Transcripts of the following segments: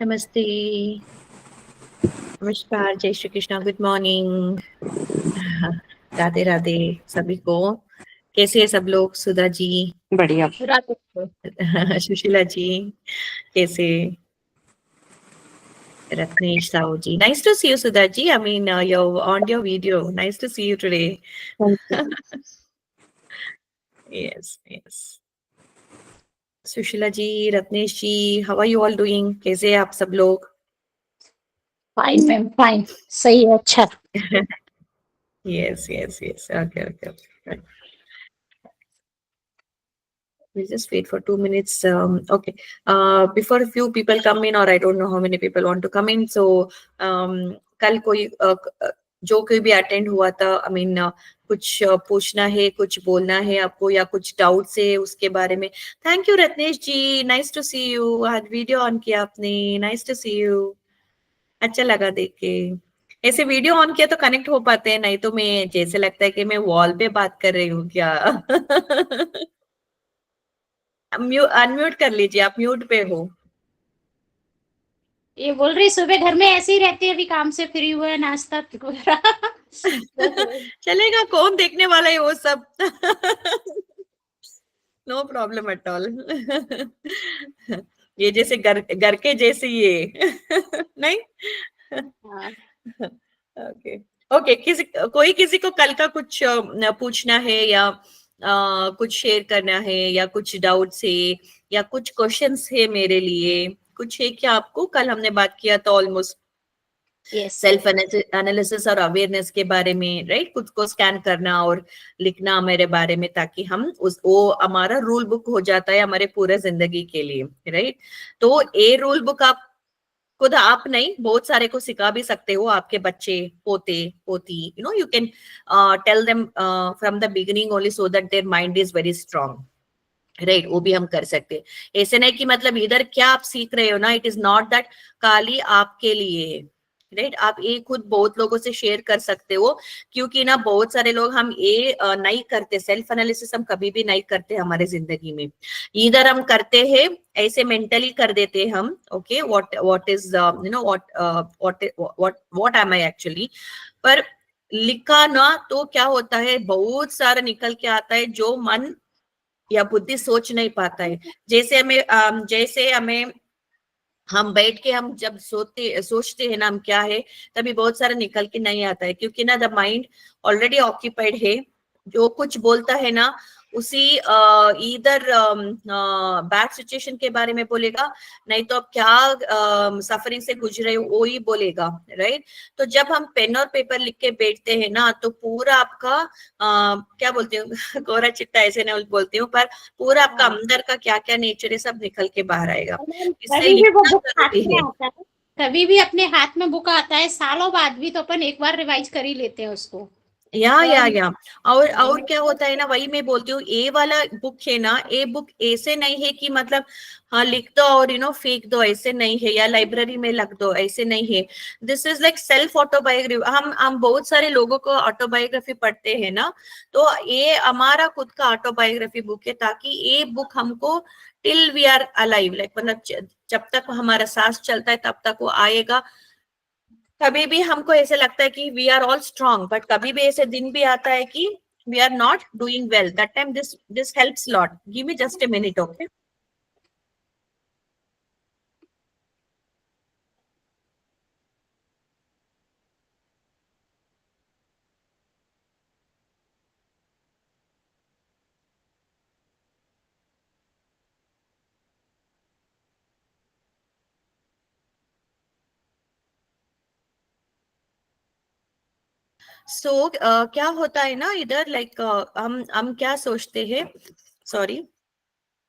नमस्ते, नमस्कार, जय श्री कृष्णा, गुड मॉर्निंग, राधे राधे सभी को। कैसे है सब लोग? सुधा जी बढ़िया। सुशीला जी कैसे? रत्नेश साहू जी, nice to see you, Sudha ji. I mean, you're on your video. Nice to see you today. Yes, yes. Sushila ji, Ratnesh ji, how are you all doing? कैसे हैं आप सब लोग? फाइन मैम, फाइन, सही है, अच्छा। Yes, yes, yes. Okay, okay, okay. We'll just wait for 2 minutes. Okay. Before a few people come in, or I don't know how many people want to come in. So, कल कोई जो कोई भी attend हुआ था, I mean, कुछ पूछना है, कुछ बोलना है आपको, या कुछ डाउट्स है उसके बारे में। Thank you Ratnesh ji, nice to see you. आज वीडियो ऑन किया आपने, नाइस टू सी यू, अच्छा लगा देख के। ऐसे वीडियो ऑन किया तो कनेक्ट हो पाते हैं, नहीं तो मैं जैसे लगता है कि मैं वॉल पे बात कर रही हूँ क्या। अनम्यूट कर लीजिए, आप म्यूट पे हो। ये बोल रही सुबह घर में ऐसे ही रहती है, अभी काम से फ्री हुआ है, नाश्ता चलेगा, कौन देखने वाला है वो सब। No problem at all. ये जैसे घर के जैसे ये नहीं। ओके ओके, कोई किसी को कल का कुछ पूछना है, या कुछ शेयर करना है, या कुछ डाउट्स है, या कुछ क्वेश्चंस है मेरे लिए, कुछ है क्या आपको? कल हमने बात किया था ऑलमोस्ट सेल्फ एनालिसिस और अवेयरनेस के बारे में, राइट? खुद को स्कैन करना और लिखना मेरे बारे में, ताकि हम वो हमारा रूल बुक हो जाता है हमारे पूरे जिंदगी के लिए, राइट? तो ये रूल बुक आप खुद आप नहीं, बहुत सारे को सिखा भी सकते हो, आपके बच्चे, पोते पोती, you can tell them from the beginning only, so that their mind is very strong, right? वो भी हम कर सकते। ऐसे नहीं कि मतलब इधर क्या आप सीख रहे हो ना, इट इज नॉट दैट खाली आपके लिए, राइट? आप ये खुद बहुत लोगों से शेयर कर सकते हो, क्योंकि ना बहुत सारे लोग हम ये नहीं करते, सेल्फ एनालिसिस हम कभी भी नहीं करते हमारे जिंदगी में। इधर हम करते हैं ऐसे मेंटली कर देते हैं हम, okay, what is what am I actually. पर लिखा ना तो क्या होता है, बहुत सारा निकल के आता है जो मन या बुद्धि सोच नहीं पाता है। जैसे हमें हम बैठ के हम जब सोचते हैं ना हम क्या है, तभी बहुत सारा निकल के नहीं आता है, क्योंकि ना द माइंड ऑलरेडी ऑक्यूपाइड है। जो कुछ बोलता है ना उसी इधर बैड सिचुएशन के बारे में बोलेगा, नहीं तो आप क्या सफरिंग से गुजरे हो वो ही बोलेगा, राइट? तो जब हम पेन और पेपर लिख के बैठते हैं ना, तो पूरा आपका क्या बोलते हो, कोरा चिट्टा ऐसे नहीं बोलती हूँ, पर पूरा आपका अंदर का क्या क्या नेचर है सब निकल के बाहर आएगा। इससे लिखना जरूरी है। कभी भी अपने हाथ में बुक आता है, सालों बाद भी तो अपन एक बार रिवाइज कर ही लेते हैं उसको। या और क्या होता है ना, वही मैं बोलती हूँ, ए वाला बुक है ना, ए बुक ऐसे नहीं है कि मतलब हाँ लिख दो और फेंक दो, ऐसे नहीं है, या लाइब्रेरी में रख दो, ऐसे नहीं है। This is like self autobiography. हम बहुत सारे लोगों को ऑटोबायोग्राफी पढ़ते हैं ना, तो ये हमारा खुद का ऑटोबायोग्राफी बुक है, ताकि ये बुक हमको till we are alive, like मतलब जब तक हमारा सांस चलता है तब तक वो आएगा। कभी भी हमको ऐसे लगता है कि we are all strong, but कभी भी ऐसे दिन भी आता है कि we are not doing well, that time this helps lot. Give me just a minute, okay. So क्या होता है ना इधर, लाइक हम क्या सोचते हैं, सॉरी।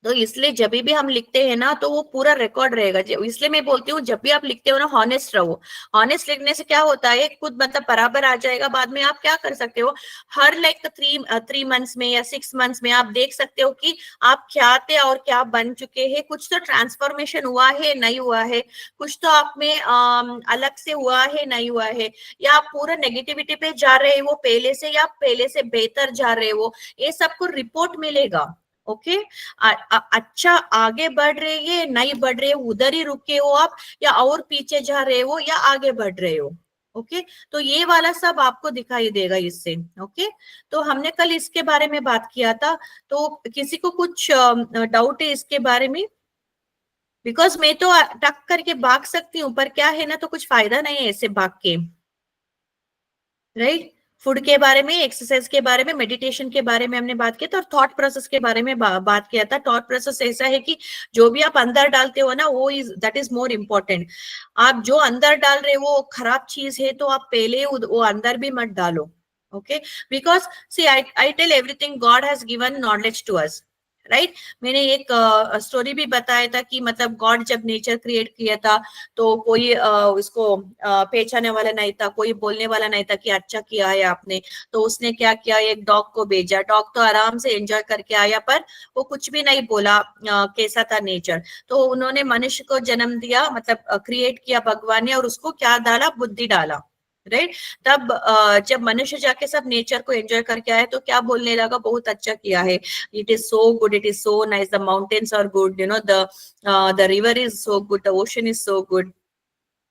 तो इसलिए जब भी हम लिखते हैं ना, तो वो पूरा रिकॉर्ड रहेगा। इसलिए मैं बोलती हूँ, जब भी आप लिखते हो ना, हॉनेस्ट रहो। हॉनेस्ट लिखने से क्या होता है, खुद मतलब बराबर आ जाएगा। बाद में आप क्या कर सकते हो, हर लाइक 3 मंथ्स में या 6 मंथ्स में आप देख सकते हो कि आप क्या थे और क्या बन चुके हैं। कुछ तो ट्रांसफॉर्मेशन हुआ है, नहीं हुआ है, कुछ तो आप में अलग से हुआ है, नहीं हुआ है, या आप पूरा नेगेटिविटी पे जा रहे हो पहले से, या आप पहले से बेहतर जा रहे हो, ये सबको रिपोर्ट मिलेगा। ओके। अच्छा आगे बढ़ रहे हैं, नहीं बढ़ रहे हो, उधर ही रुके हो आप, या और पीछे जा रहे हो, या आगे बढ़ रहे हो। ओके। तो ये वाला सब आपको दिखाई देगा इससे। ओके। तो हमने कल इसके बारे में बात किया था। तो किसी को कुछ डाउट है इसके बारे में? बिकॉज मैं तो टक करके भाग सकती हूँ, पर क्या है ना, तो कुछ फायदा नहीं है ऐसे भाग के, राइट। फूड के बारे में, एक्सरसाइज के बारे में, मेडिटेशन के बारे में हमने बात किया था, और थॉट प्रोसेस के बारे में बात किया था। थॉट प्रोसेस ऐसा है कि जो भी आप अंदर डालते हो ना, वो is that is more important. आप जो अंदर डाल रहे हो वो खराब चीज है, तो आप पहले वो अंदर भी मत डालो। Okay. Because see I tell everything God has given knowledge to us, right. मैंने एक स्टोरी भी बताया था कि मतलब गॉड जब नेचर क्रिएट किया था, तो कोई उसको पहचाने वाला नहीं था, कोई बोलने वाला नहीं था कि अच्छा किया है आपने। तो उसने क्या किया, एक डॉग को भेजा। डॉग तो आराम से एंजॉय करके आया, पर वो कुछ भी नहीं बोला कैसा था नेचर। तो उन्होंने मनुष्य को जन्म दिया, मतलब क्रिएट किया भगवान ने, और उसको क्या डाला, बुद्धि डाला, राइट। तब जब मनुष्य जाके सब नेचर को एंजॉय करके आया, तो क्या बोलने लगा, बहुत अच्छा किया है, it is so good, it is so nice, the mountains are good, the river is so good, the ocean is so good,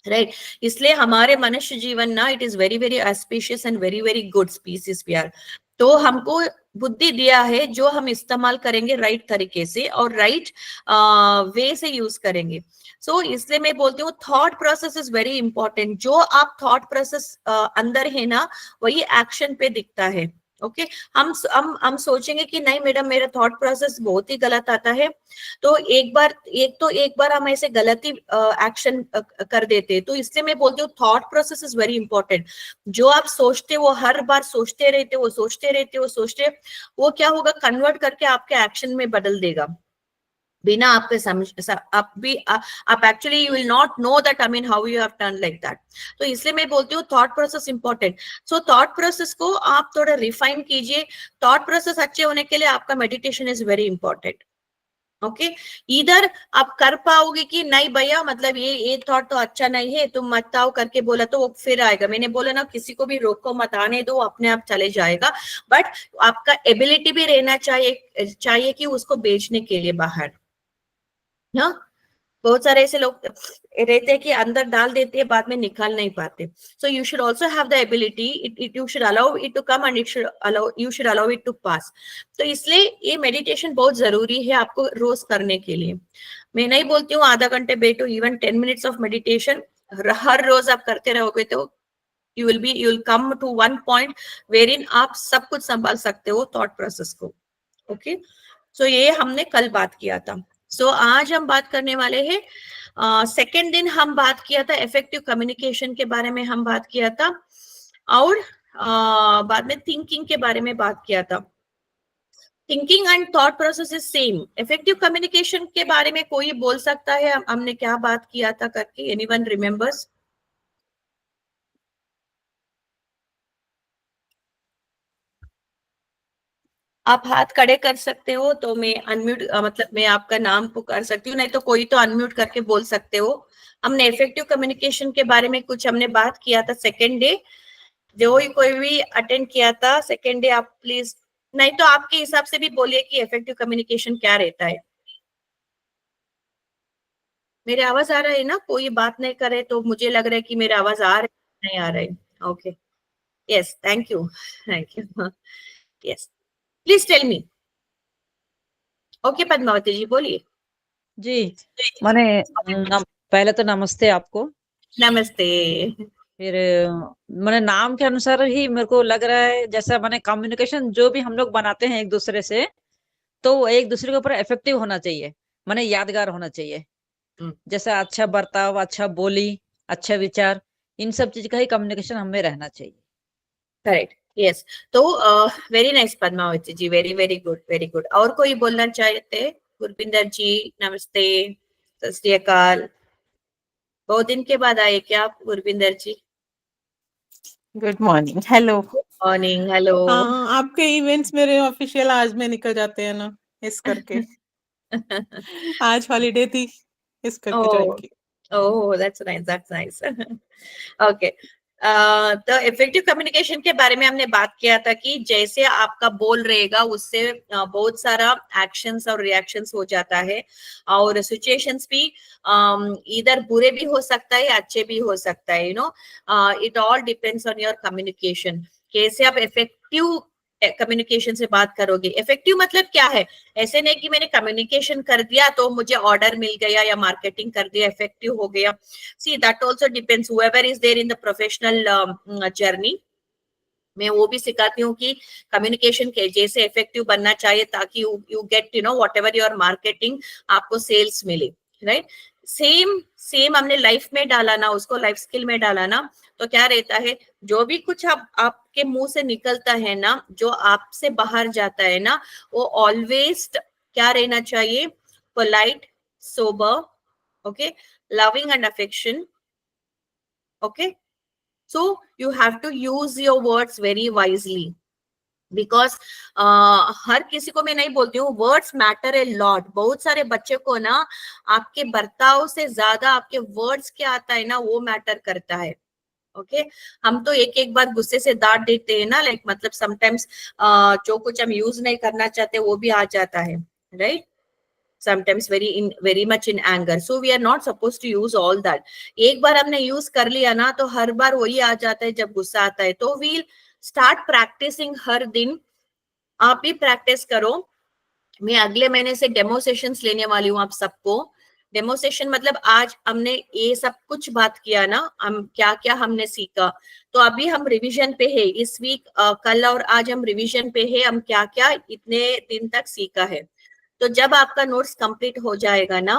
right. इसलिए हमारे मनुष्य जीवन ना, it is very very auspicious and very very good species we are. तो हमको बुद्धि दिया है, जो हम इस्तेमाल करेंगे राइट तरीके से और राइट वे से यूज करेंगे। सो इसलिए मैं बोलती हूँ, thought process is very important. जो आप थॉट प्रोसेस अंदर है ना, वही एक्शन पे दिखता है। ओके। हम सोचेंगे कि नहीं मैडम, मेरा थॉट प्रोसेस बहुत ही गलत आता है, तो एक बार हम ऐसे गलती एक्शन कर देते हैं। तो इसलिए मैं बोलती हूँ, thought process is very important. जो आप सोचते हो, हर बार सोचते रहते हो, सोचते रहते हो, सोचते, वो क्या होगा, कन्वर्ट करके आपके एक्शन में बदल देगा, बिना आपके समझ आप भी आप actually you will not know that, I mean how you have done like that. तो इसलिए मैं बोलती हूँ, thought process important. So thought process को आप थोड़ा रिफाइन कीजिए। थॉट प्रोसेस अच्छे होने के लिए आपका meditation is very important. Okay. इधर आप कर पाओगे कि नहीं भैया, मतलब ये थॉट तो अच्छा नहीं है, तुम मत आओ करके बोला, तो वो फिर आएगा। मैंने बोला ना, किसी को भी रोको मत, आने दो, अपने आप चले जाएगा। बट आपका एबिलिटी भी रहना चाहिए कि उसको बेचने के लिए बाहर। हाँ। बहुत सारे ऐसे लोग रहते हैं कि अंदर डाल देते हैं, बाद में निकाल नहीं पाते। So you should also have the ability, it you should allow it to come, and you should allow it to pass. तो इसलिए ये मेडिटेशन बहुत जरूरी है आपको रोज करने के लिए। मैं नहीं बोलती हूँ आधा घंटे बैठो, इवन 10 मिनट्स ऑफ मेडिटेशन हर रोज आप करते रहोगे, तो you will come to one point where in आप सब कुछ संभाल सकते हो थॉट प्रोसेस को। ओके। सो ये हमने कल बात किया था। सो आज हम बात करने वाले हैं, सेकेंड दिन हम बात किया था इफेक्टिव कम्युनिकेशन के बारे में हम बात किया था, और बाद में थिंकिंग के बारे में बात किया था। Thinking and thought process is same. Effective communication के बारे में कोई बोल सकता है हमने क्या बात किया था करके, एनीवन रिमेम्बर्स? आप हाथ खड़े कर सकते हो तो मैं अनम्यूट मतलब मैं आपका नाम पुकार सकती हूँ, नहीं तो कोई तो अनम्यूट करके बोल सकते हो। हमने इफेक्टिव कम्युनिकेशन के बारे में कुछ हमने बात किया था सेकेंड डे, जो ही कोई भी अटेंड किया था सेकेंड डे, आप प्लीज, नहीं तो आपके हिसाब से भी बोलिए कि इफेक्टिव कम्युनिकेशन क्या रहता है। मेरी आवाज आ रहा है ना? कोई बात नहीं करे तो मुझे लग रहा है कि मेरी आवाज आ रही नहीं आ रही। Okay, yes, thank you, thank you, yes, please tell me. Okay Padmavati ji बोलिए। जी, माने पहले तो नमस्ते आपको। नमस्ते। फिर माने नाम के अनुसार ही मेरे को लग रहा है, जैसा माने कम्युनिकेशन जो भी हम लोग बनाते हैं एक दूसरे से, तो वो एक दूसरे के ऊपर इफेक्टिव होना चाहिए, माने यादगार होना चाहिए। जैसा अच्छा बर्ताव, अच्छा बोली, अच्छा विचार, इन सब चीज का ही कम्युनिकेशन हमें रहना चाहिए। Correct, yes. तो very nice Padmavati ji, very very good, very good. और कोई बोलना चाहते? गुरविंदर जी नमस्ते, सत श्री अकाल। बहुत दिन के बाद आए क्या आप Gurvinder ji? Good morning, hello. Morning, hello. हाँ, आपके इवेंट्स मेरे ऑफिशियल आज में निकल जाते हैं ना, इस करके आज हॉलीडे थी, इस करके ज्वाइन ओह, की। Oh, that's nice, that's nice. Okay, तो इफेक्टिव कम्युनिकेशन के बारे में हमने बात किया था कि जैसे आपका बोल रहेगा उससे बहुत सारा एक्शंस और रिएक्शंस हो जाता है, और सिचुएशंस भी इधर बुरे भी हो सकता है, अच्छे भी हो सकता है, you know, it all depends on your communication. कैसे आप इफेक्टिव कम्युनिकेशन से बात करोगे। इफेक्टिव मतलब क्या है? ऐसे नहीं कि मैंने कम्युनिकेशन कर दिया तो मुझे ऑर्डर मिल गया या मार्केटिंग कर दिया इफेक्टिव हो गया। See that also depends, whoever is there in the professional journey, मैं वो भी सिखाती हूँ कि कम्युनिकेशन के जैसे इफेक्टिव बनना चाहिए ताकि you get, you know, what ever your marketing, आपको सेल्स मिले, राइट। सेम सेम हमने लाइफ में डाला ना, उसको लाइफ स्किल में डाला ना, तो क्या रहता है, जो भी कुछ आपके मुंह से निकलता है ना, जो आपसे बाहर जाता है ना, वो ऑलवेज क्या रहना चाहिए? Polite, sober, okay, loving and affection, okay. So you have to use your words very wisely, because हर किसी को मैं नहीं बोलती हूँ, वर्ड्स मैटर ए लॉट। बहुत सारे बच्चे को ना आपके बर्ताव से ज्यादा आपके वर्ड्स क्या आता है ना, वो मैटर करता है। ओके, हम तो एक एक बार गुस्से से डांट देते हैं ना, लाइक मतलब समटाइम्स जो कुछ हम यूज नहीं करना चाहते वो भी आ जाता है, right. sometimes very much in anger, so we are not supposed to use all that. एक बार हमने यूज कर लिया ना तो हर बार वही आ जाता है जब गुस्सा आता है। तो we'll start practicing हर दिन। आप भी प्रैक्टिस करो। मैं अगले महीने से डेमो सेशंस लेने वाली हूँ आप सबको। डेमो सेशन मतलब आज हमने ये सब कुछ बात किया ना, हम क्या क्या हमने सीखा, तो अभी हम रिवीजन पे है इस वीक, कल और आज हम रिवीजन पे है, हम क्या क्या इतने दिन तक सीखा है। तो जब आपका नोट्स कंप्लीट हो जाएगा ना,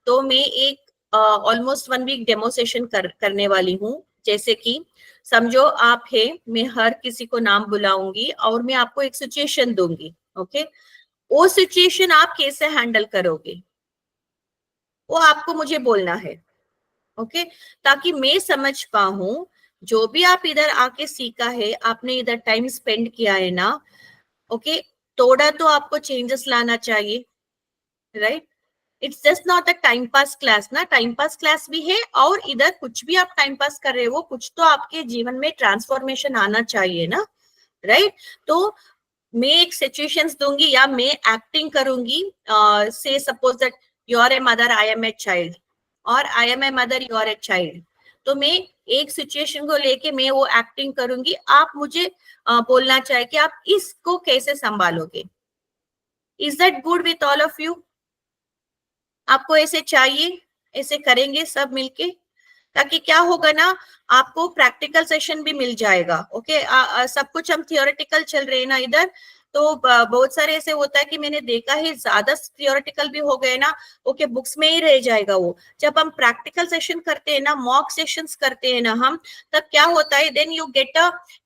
तो मैं एक ऑलमोस्ट 1 वीक डेमो सेशन करने वाली हूँ। जैसे कि समझो आप है, मैं हर किसी को नाम बुलाऊंगी और मैं आपको एक सिचुएशन दूंगी, ओके। वो सिचुएशन आप कैसे हैंडल करोगे वो आपको मुझे बोलना है, ओके, ताकि मैं समझ पाऊं जो भी आप इधर आके सीखा है, आपने इधर टाइम स्पेंड किया है ना, ओके, थोड़ा तो आपको चेंजेस लाना चाहिए, right. It's just not a time pass class ना, टाइम पास क्लास भी है और इधर कुछ भी आप टाइम पास कर रहे हो, कुछ तो आपके जीवन में ट्रांसफॉर्मेशन आना चाहिए ना, राइट। तो मैं एक सिचुएशंस दूंगी या मैं एक्टिंग करूंगी, say suppose that you are a mother, I am a child, और I am a mother, you are a child. तो मैं एक सिचुएशन को लेके मैं वो एक्टिंग करूंगी, आप मुझे बोलना चाहिए कि आप इसको कैसे संभालोगे। Is that good with all of you? आपको ऐसे चाहिए? ऐसे करेंगे सब मिलके, ताकि क्या होगा ना, आपको प्रैक्टिकल सेशन भी मिल जाएगा, ओके। सब कुछ हम थियोरेटिकल चल रहे हैं ना इधर, तो बहुत सारे ऐसे होता है कि मैंने देखा है ज्यादा थियोरेटिकल भी हो गए ना, ओके, बुक्स में ही रह जाएगा वो। जब हम प्रैक्टिकल सेशन करते हैं ना, मॉक सेशंस करते हैं ना हम, तब क्या होता है, then you get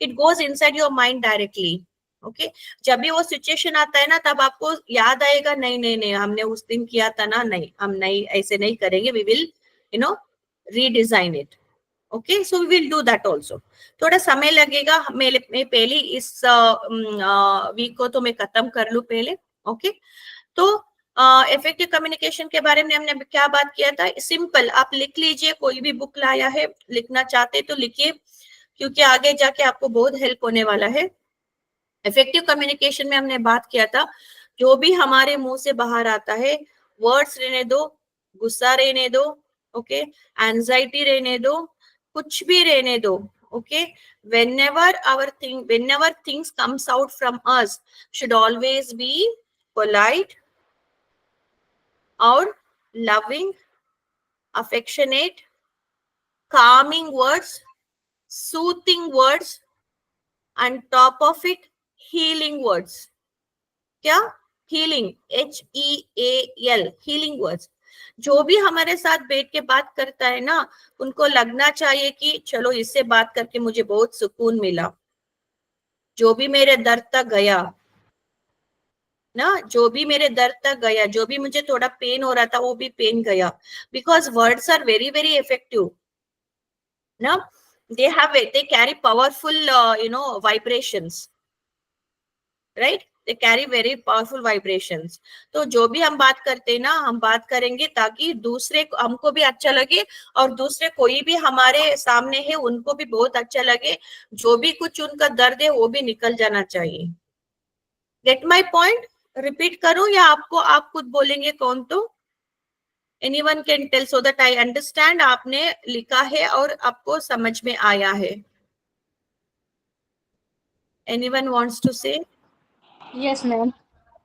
it goes inside your mind directly, okay. जब भी वो सिचुएशन आता है ना, तब आपको याद आएगा, नहीं नहीं नहीं, हमने उस दिन किया था ना, नहीं हम नहीं ऐसे नहीं करेंगे, we will, you know, redesign it, okay, so we will do that also. थोड़ा समय लगेगा, मैं पहले इस वीक को तो मैं खत्म कर लूं पहले. ओके, तो इफेक्टिव कम्युनिकेशन के बारे में हमने क्या बात किया था. सिंपल, आप लिख लीजिए, कोई भी बुक लाया है, लिखना चाहते तो लिखिए, क्योंकि आगे जाके आपको बहुत हेल्प होने वाला है. इफेक्टिव कम्युनिकेशन में हमने बात किया था, जो भी हमारे मुंह से बाहर आता है, वर्ड्स रहने दो, गुस्सा रहने दो, ओके, एंजाइटी रहने दो, कुछ भी रहने दो, okay, whenever things comes out from us should always be polite or loving, affectionate, calming words, soothing words, and top of it healing words. क्या? Healing, HEAL, healing words. जो भी हमारे साथ बैठ के बात करता है ना, उनको लगना चाहिए कि चलो इससे बात करके मुझे बहुत सुकून मिला. जो भी मेरे दर्द तक गया ना, जो भी मेरे दर्द तक गया, जो भी मुझे थोड़ा पेन हो रहा था, वो भी पेन गया. Because words are very very effective ना. they carry powerful vibrations, right? They carry very powerful vibrations. तो जो भी हम बात करते हैं ना, हम बात करेंगे ताकि दूसरे हमको भी अच्छा लगे और दूसरे कोई भी हमारे सामने है उनको भी बहुत अच्छा लगे. जो भी कुछ उनका दर्द है वो भी निकल जाना चाहिए. Get my point? रिपीट करूं या आपको, आप खुद बोलेंगे कौन? तो anyone can tell so that I understand. आपने लिखा है और आपको समझ में आया है. Anyone wants to say? Yes ma'am.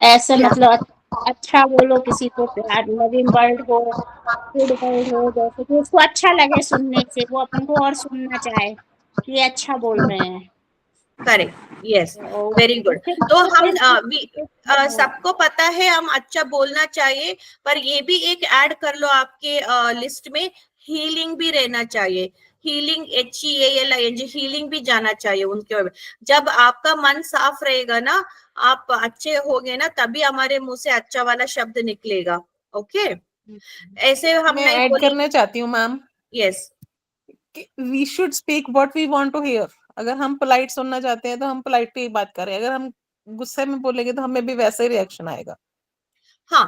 ऐसे क्या? मतलब अच्छा बोलो, किसी को प्यार, लविंग वर्ड हो, गुड वर्ड हो, जैसे कि उसको अच्छा लगे सुनने से, वो अपन को और सुनना चाहे कि ये अच्छा बोल रहे हैं. Correct, yes, very good. तो हम सबको पता है हम अच्छा बोलना चाहिए, पर ये भी एक ऐड कर लो आपके लिस्ट में, हीलिंग भी रहना चाहिए. हीलिंग, HEALING, हीलिंग भी जाना चाहिए उनके. जब आपका मन साफ रहेगा ना, आप अच्छे होगे ना, तभी हमारे मुंह से अच्छा वाला शब्द निकलेगा. ओके, ऐसे हम मैं नहीं ऐड बोलेंगे. करना चाहती हूँ ma'am, yes, we should speak what we want to hear. अगर हम पोलाइट सुनना चाहते हैं तो हम पोलाइटली बात करें. अगर हम गुस्से में बोलेंगे तो हमें भी वैसा ही रिएक्शन आएगा. हाँ,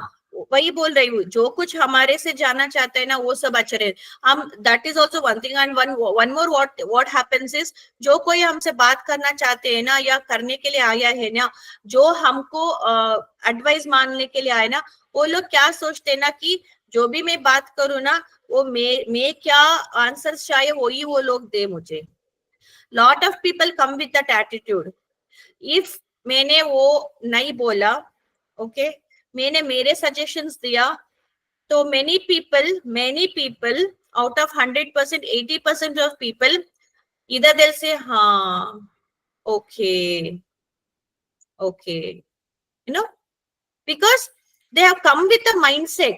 वही बोल रही हूँ, जो कुछ हमारे से जानना चाहते हैं ना, वो सब अच्छे रहे. हम, that is also one thing. And one more, what happens is, जो कोई हमसे बात करना चाहते हैं ना, या करने के लिए आया है ना, जो हमको एडवाइस मांगने के लिए आए ना, वो लोग क्या सोचते हैं ना कि जो भी मैं बात करूँ ना, वो मैं क्या आंसर चाहिए वही वो लोग दे मुझे. Lot of people come with that attitude. If मैंने वो नहीं बोला, ओके, मैंने मेरे सजेशंस दिया, तो many people out of 100%, 80% of people, either they'll say हाँ, okay, because they have come with a mindset.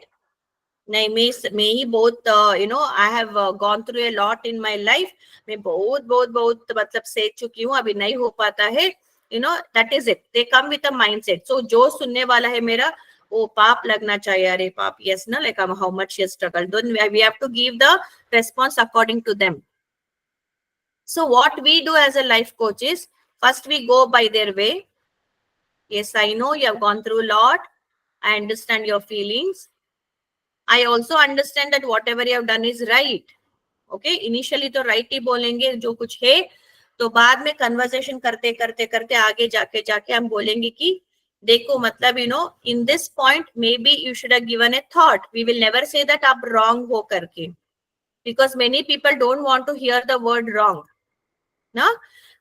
नहीं, मैं ही बहुत I have gone through a lot in my life. मैं बहुत मतलब सह चुकी हूँ, अभी नहीं हो पाता है. that is it. They come with a mindset. So जो सुनने वाला है मेरा, वो पाप लगना चाहिए. अरे पाप, yes ना, like how much she has struggled. Then we have to give the response according to them. So what we do as a life coach is, first we go by their way. Yes, I know you have gone through a lot. I understand your feelings. I also understand that whatever you have done is right. Okay, initially तो right ही बोलेंगे जो कुछ है, तो बाद में conversation करते करते आगे जाके हम बोलेंगे कि देखो, मतलब in this point maybe you should have given a thought. We will never say that आप wrong हो करके, because many people don't want to hear the word wrong ना.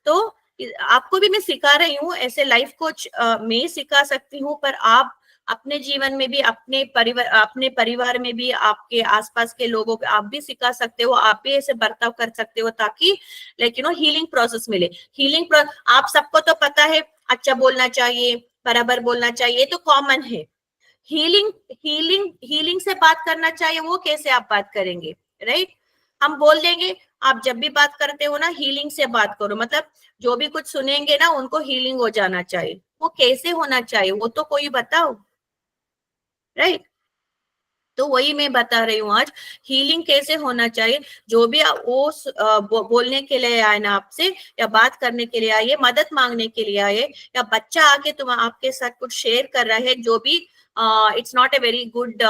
तो आपको भी मैं सिखा रही हूँ, ऐसे लाइफ कोच मैं सिखा सकती हूँ, पर आप अपने जीवन में भी, अपने परिवार में भी, आपके आसपास के लोगों को आप भी सिखा सकते हो. आप भी ऐसे बर्ताव कर सकते हो ताकि हीलिंग प्रोसेस मिले. आप सबको तो पता है, अच्छा बोलना चाहिए, बराबर बोलना चाहिए, तो कॉमन है. हीलिंग से बात करना चाहिए, वो कैसे आप बात करेंगे, राइट? हम बोल देंगे आप जब भी बात करते हो ना, हीलिंग से बात करो, मतलब जो भी कुछ सुनेंगे ना उनको हीलिंग हो जाना चाहिए. वो कैसे होना चाहिए, वो तो कोई बताओ, राइट? तो वही मैं बता रही हूँ आज, हीलिंग कैसे होना चाहिए। जो भी वो बोलने के लिए आए ना आपसे, या बात करने के लिए आए, मदद मांगने के लिए आए, या बच्चा आके तुम आपके साथ कुछ शेयर कर रहा है, जो भी it's not a very good,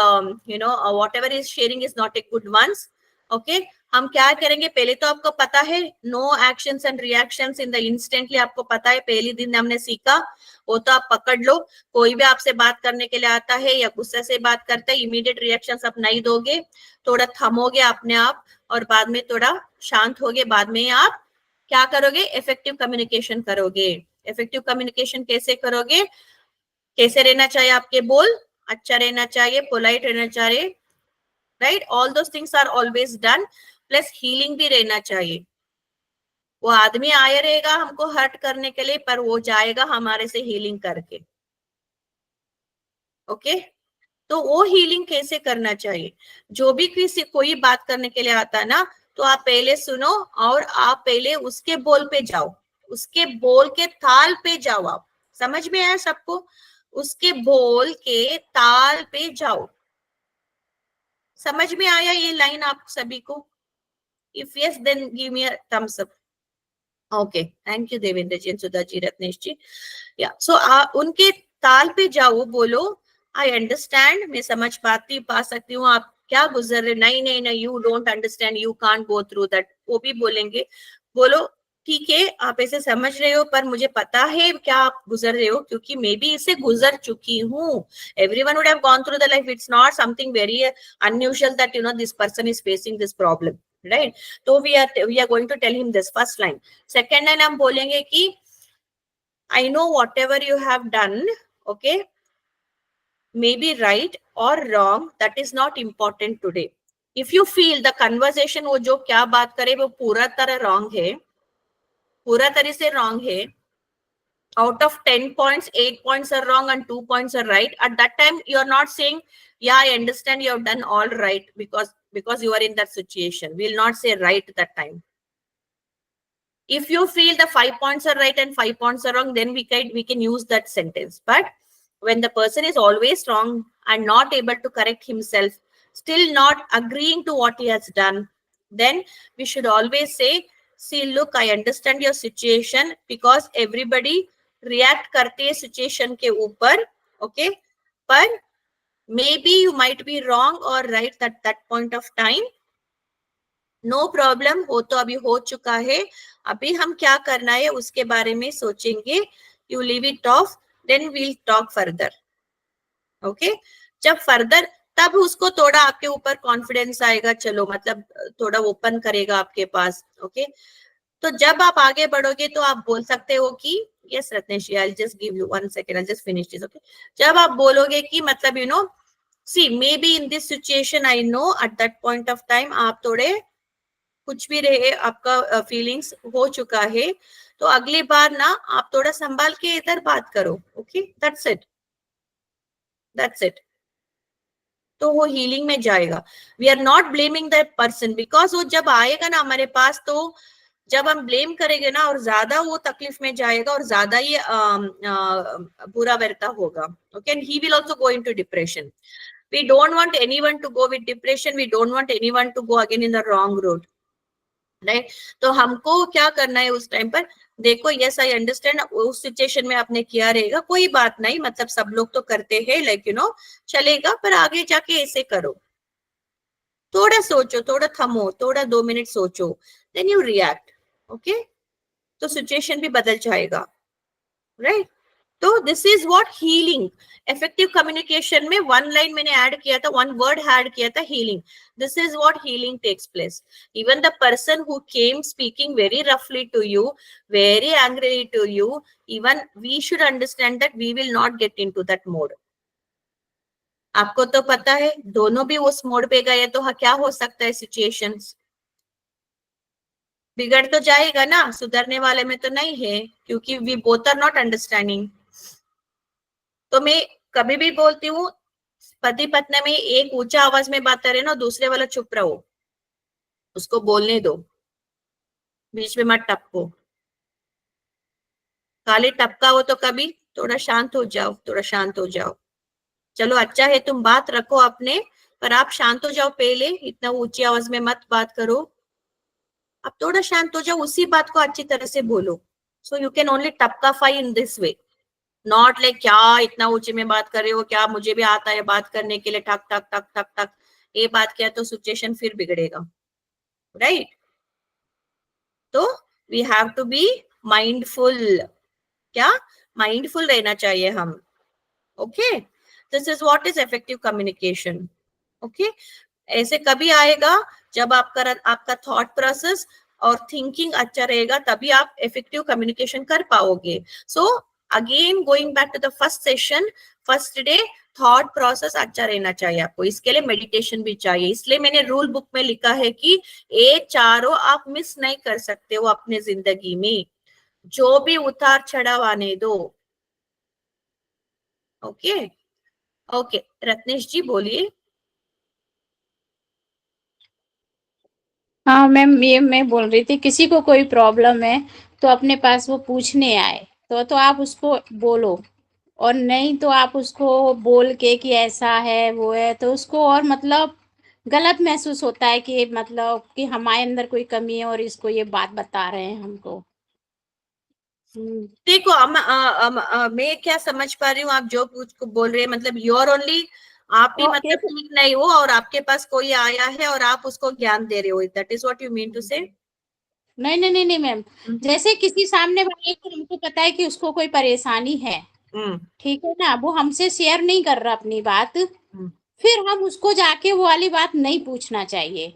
you know, whatever is sharing is not a good ones. Okay, हम क्या करेंगे, पहले तो आपको पता है no actions and reactions in the instantly, आपको पता है, पहले दिन हमने सीखा, वो तो आप पकड़ लो। कोई भी आपसे बात करने के लिए आता है या गुस्से से बात करता है, इमीडिएट रिएक्शंस आप नहीं दोगे, थोड़ा थमोगे अपने आप, और बाद में थोड़ा शांत होगे, बाद में आप क्या करोगे, इफेक्टिव कम्युनिकेशन करोगे। इफेक्टिव कम्युनिकेशन कैसे करोगे, कैसे रहना चाहिए आपके बोल, अच्छा रहना चाहिए, पोलाइट रहना चाहिए, right, all those things are always done, plus healing भी रहना चाहिए। वो आदमी आया रहेगा हमको हर्ट करने के लिए, पर वो जाएगा हमारे से हीलिंग करके। ओके, तो वो हीलिंग कैसे करना चाहिए, जो भी किसी कोई बात करने के लिए आता है ना, तो आप पहले सुनो और आप पहले उसके बोल पे जाओ, उसके बोल के ताल पे जाओ। आप समझ में आया सबको, उसके बोल के ताल पे जाओ। समझ में आया ये लाइन आप सभी को? If yes then give me a thumbs up. Okay, thank you Devendra ji, Sudha ji, Ratnesh ji. Yeah so उनके ताल पे जाओ, बोलो आई अंडरस्टैंड, मैं समझ पा सकती हूँ आप क्या गुजर रहे, नहीं नहीं नहीं, you don't understand, you can't go through that, वो भी बोलेंगे। बोलो ठीक है, आप ऐसे समझ रहे हो, पर मुझे पता है क्या आप गुजर रहे हो, क्योंकि मैं भी इससे गुजर चुकी हूँ। Everyone would have gone through the life, it's not something very unusual that you know this person is facing this problem, right. तो we are going to tell him this, first line. Second line हम बोलेंगे कि I know whatever you have done, okay, may be right or wrong, that is not important today. If you feel the conversation, वो जो क्या बात करे वो पूरा तरह wrong है, पूरा तरह से wrong है, out of 10 points 8 points are wrong and 2 points are right, at that time you are not saying yeah I understand you have done all right, because you are in that situation. We will not say right that time. If you feel the 5 points are right and 5 points are wrong, then we can use that sentence. But when the person is always wrong and not able to correct himself, still not agreeing to what he has done, then we should always say, see, look, I understand your situation, because everybody react करते हैं situation के ऊपर, okay, पर maybe you might be wrong or right at that point of time. No problem, वो तो अभी हो चुका है, अभी हम क्या करना है उसके बारे में सोचेंगे। You leave it off, then we'll talk further. Okay, जब फर्दर, तब उसको थोड़ा आपके ऊपर कॉन्फिडेंस आएगा, चलो मतलब थोड़ा ओपन करेगा आपके पास। ओके, तो जब आप आगे बढ़ोगे तो आप बोल सकते हो कि yes Ratnesh, I just give you 1 second, I just finish this. Okay, जब आप बोलोगे कि मतलब you know, see maybe in this situation, I know at that point of time आप थोड़े कुछ भी रहे, आपका फीलिंग्स हो चुका है, तो अगली बार ना आप थोड़ा संभाल के इधर बात करो। Okay, that's it, that's it. तो वो हीलिंग में जाएगा। We are not blaming that person, because वो जब आएगा ना हमारे पास, तो जब हम ब्लेम करेंगे ना, और ज्यादा वो तकलीफ में जाएगा और ज्यादा ये बुरा व्यर्थ होगा। Okay, and he will also go into depression. We don't want anyone to go with depression. We don't want anyone to go again in the wrong road. Right, तो हमको क्या करना है उस टाइम पर, देखो यस आई अंडरस्टैंड, उस situation में आपने किया रहेगा, कोई बात नहीं, मतलब सब लोग तो करते हैं, लाइक यू नो चलेगा, पर आगे जाके ऐसे करो, थोड़ा सोचो, थोड़ा थमो, थोड़ा 2 मिनट सोचो, देन यू रिएक्ट। ओके, तो सिचुएशन भी बदल जाएगा, राइट। तो this is what healing, effective communication में 1 लाइन मैंने ऐड किया था, 1 वर्ड ऐड किया था, healing. This is what healing takes place. Even the person who came speaking very रफली to you, very angrily to you, even we should understand that we will not get into that mode. आपको तो पता है, दोनों भी उस mode पे गए तो क्या हो सकता है, सिचुएशंस बिगड़ तो जाएगा ना, सुधरने वाले में तो नहीं है, क्योंकि we both are not understanding. तो मैं कभी भी बोलती हूँ, पति पत्नी में एक ऊंचा आवाज में बात करे ना, दूसरे वाला चुप रहो, उसको बोलने दो, बीच में मत टपको। खाली टपका हो तो कभी थोड़ा शांत हो जाओ, थोड़ा शांत हो जाओ। चलो अच्छा है तुम बात रखो अपने, पर आप शांत हो जाओ, पहले इतना ऊंची आवाज में मत बात करो, आप थोड़ा शांत हो जाओ, उसी बात को अच्छी तरह से बोलो. सो यू कैन ओनली टपकाफाई in this way, not like क्या इतना ऊंचे में बात कर रहे हो, क्या मुझे भी आता है बात करने के लिए, ठक ठक ठक ठक ठक. ये बात किया तो सिचुएशन फिर बिगड़ेगा, राइट? तो we have to be mindful. क्या माइंडफुल रहना चाहिए हम. Okay, this is what is effective communication. Okay, ऐसे कभी आएगा जब आपका थॉट प्रोसेस और थिंकिंग अच्छा रहेगा, तभी आप इफेक्टिव कम्युनिकेशन कर पाओगे. So again going back to the first session, first day, thought process अच्छा रहना चाहिए आपको. इसके लिए मेडिटेशन भी चाहिए. इसलिए मैंने रूल बुक में लिखा है कि ये चारों आप मिस नहीं कर सकते हो अपने जिंदगी में, जो भी उतार चढ़ाव आने दो. ओके ओके, रत्नेश जी बोलिए. हाँ मैम, ये मैं बोल रही थी, किसी को कोई प्रॉब्लम है तो अपने पास वो पूछने आए तो आप उसको बोलो, और नहीं तो आप उसको बोल के कि ऐसा है वो है, तो उसको और मतलब गलत महसूस होता है कि मतलब कि हमारे अंदर कोई कमी है और इसको ये बात बता रहे हैं हमको. देखो मैं क्या समझ पा रही हूँ, आप जो बोल रहे हैं, मतलब यूर ओनली, आप भी मतलब ठीक नहीं हो और आपके पास कोई आया है और आप उसको ज्ञान दे रहे हो, that is what you mean to say? नहीं नहीं नहीं नहीं मैम, जैसे किसी सामने वाले को हमको पता है कि उसको कोई परेशानी है, ठीक है ना, वो हमसे शेयर नहीं कर रहा अपनी बात, फिर हम उसको जाके वो वाली बात नहीं पूछना चाहिए.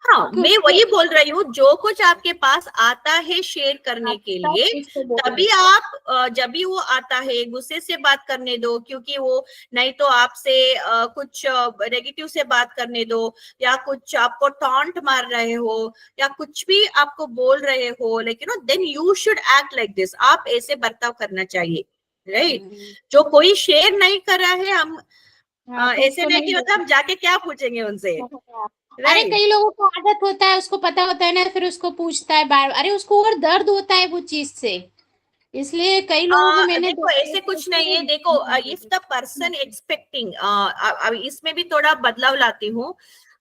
हाँ, मैं वही बोल रही हूँ, जो कुछ आपके पास आता है शेयर करने के लिए, तभी आप जब भी वो आता है गुस्से से बात करने दो, क्योंकि वो नहीं तो आपसे कुछ नेगेटिव से बात करने दो, या कुछ आपको टॉन्ट मार रहे हो, या कुछ भी आपको बोल रहे हो, लेकिन then you should act like this. आप ऐसे बर्ताव करना चाहिए, राइट? जो कोई शेयर नहीं कर रहा है, हम ऐसे नहीं कि मतलब हम जाके क्या पूछेंगे उनसे. अरे कई लोगों को आदत होता है, उसको पता होता है ना, फिर उसको पूछता है बार, अरे उसको और दर्द होता है वो चीज से, इसलिए कई लोगों को मैंने देखो ऐसे कुछ नहीं है. देखो इफ द पर्सन एक्सपेक्टिंग, अब इसमें भी थोड़ा बदलाव लाती हूँ.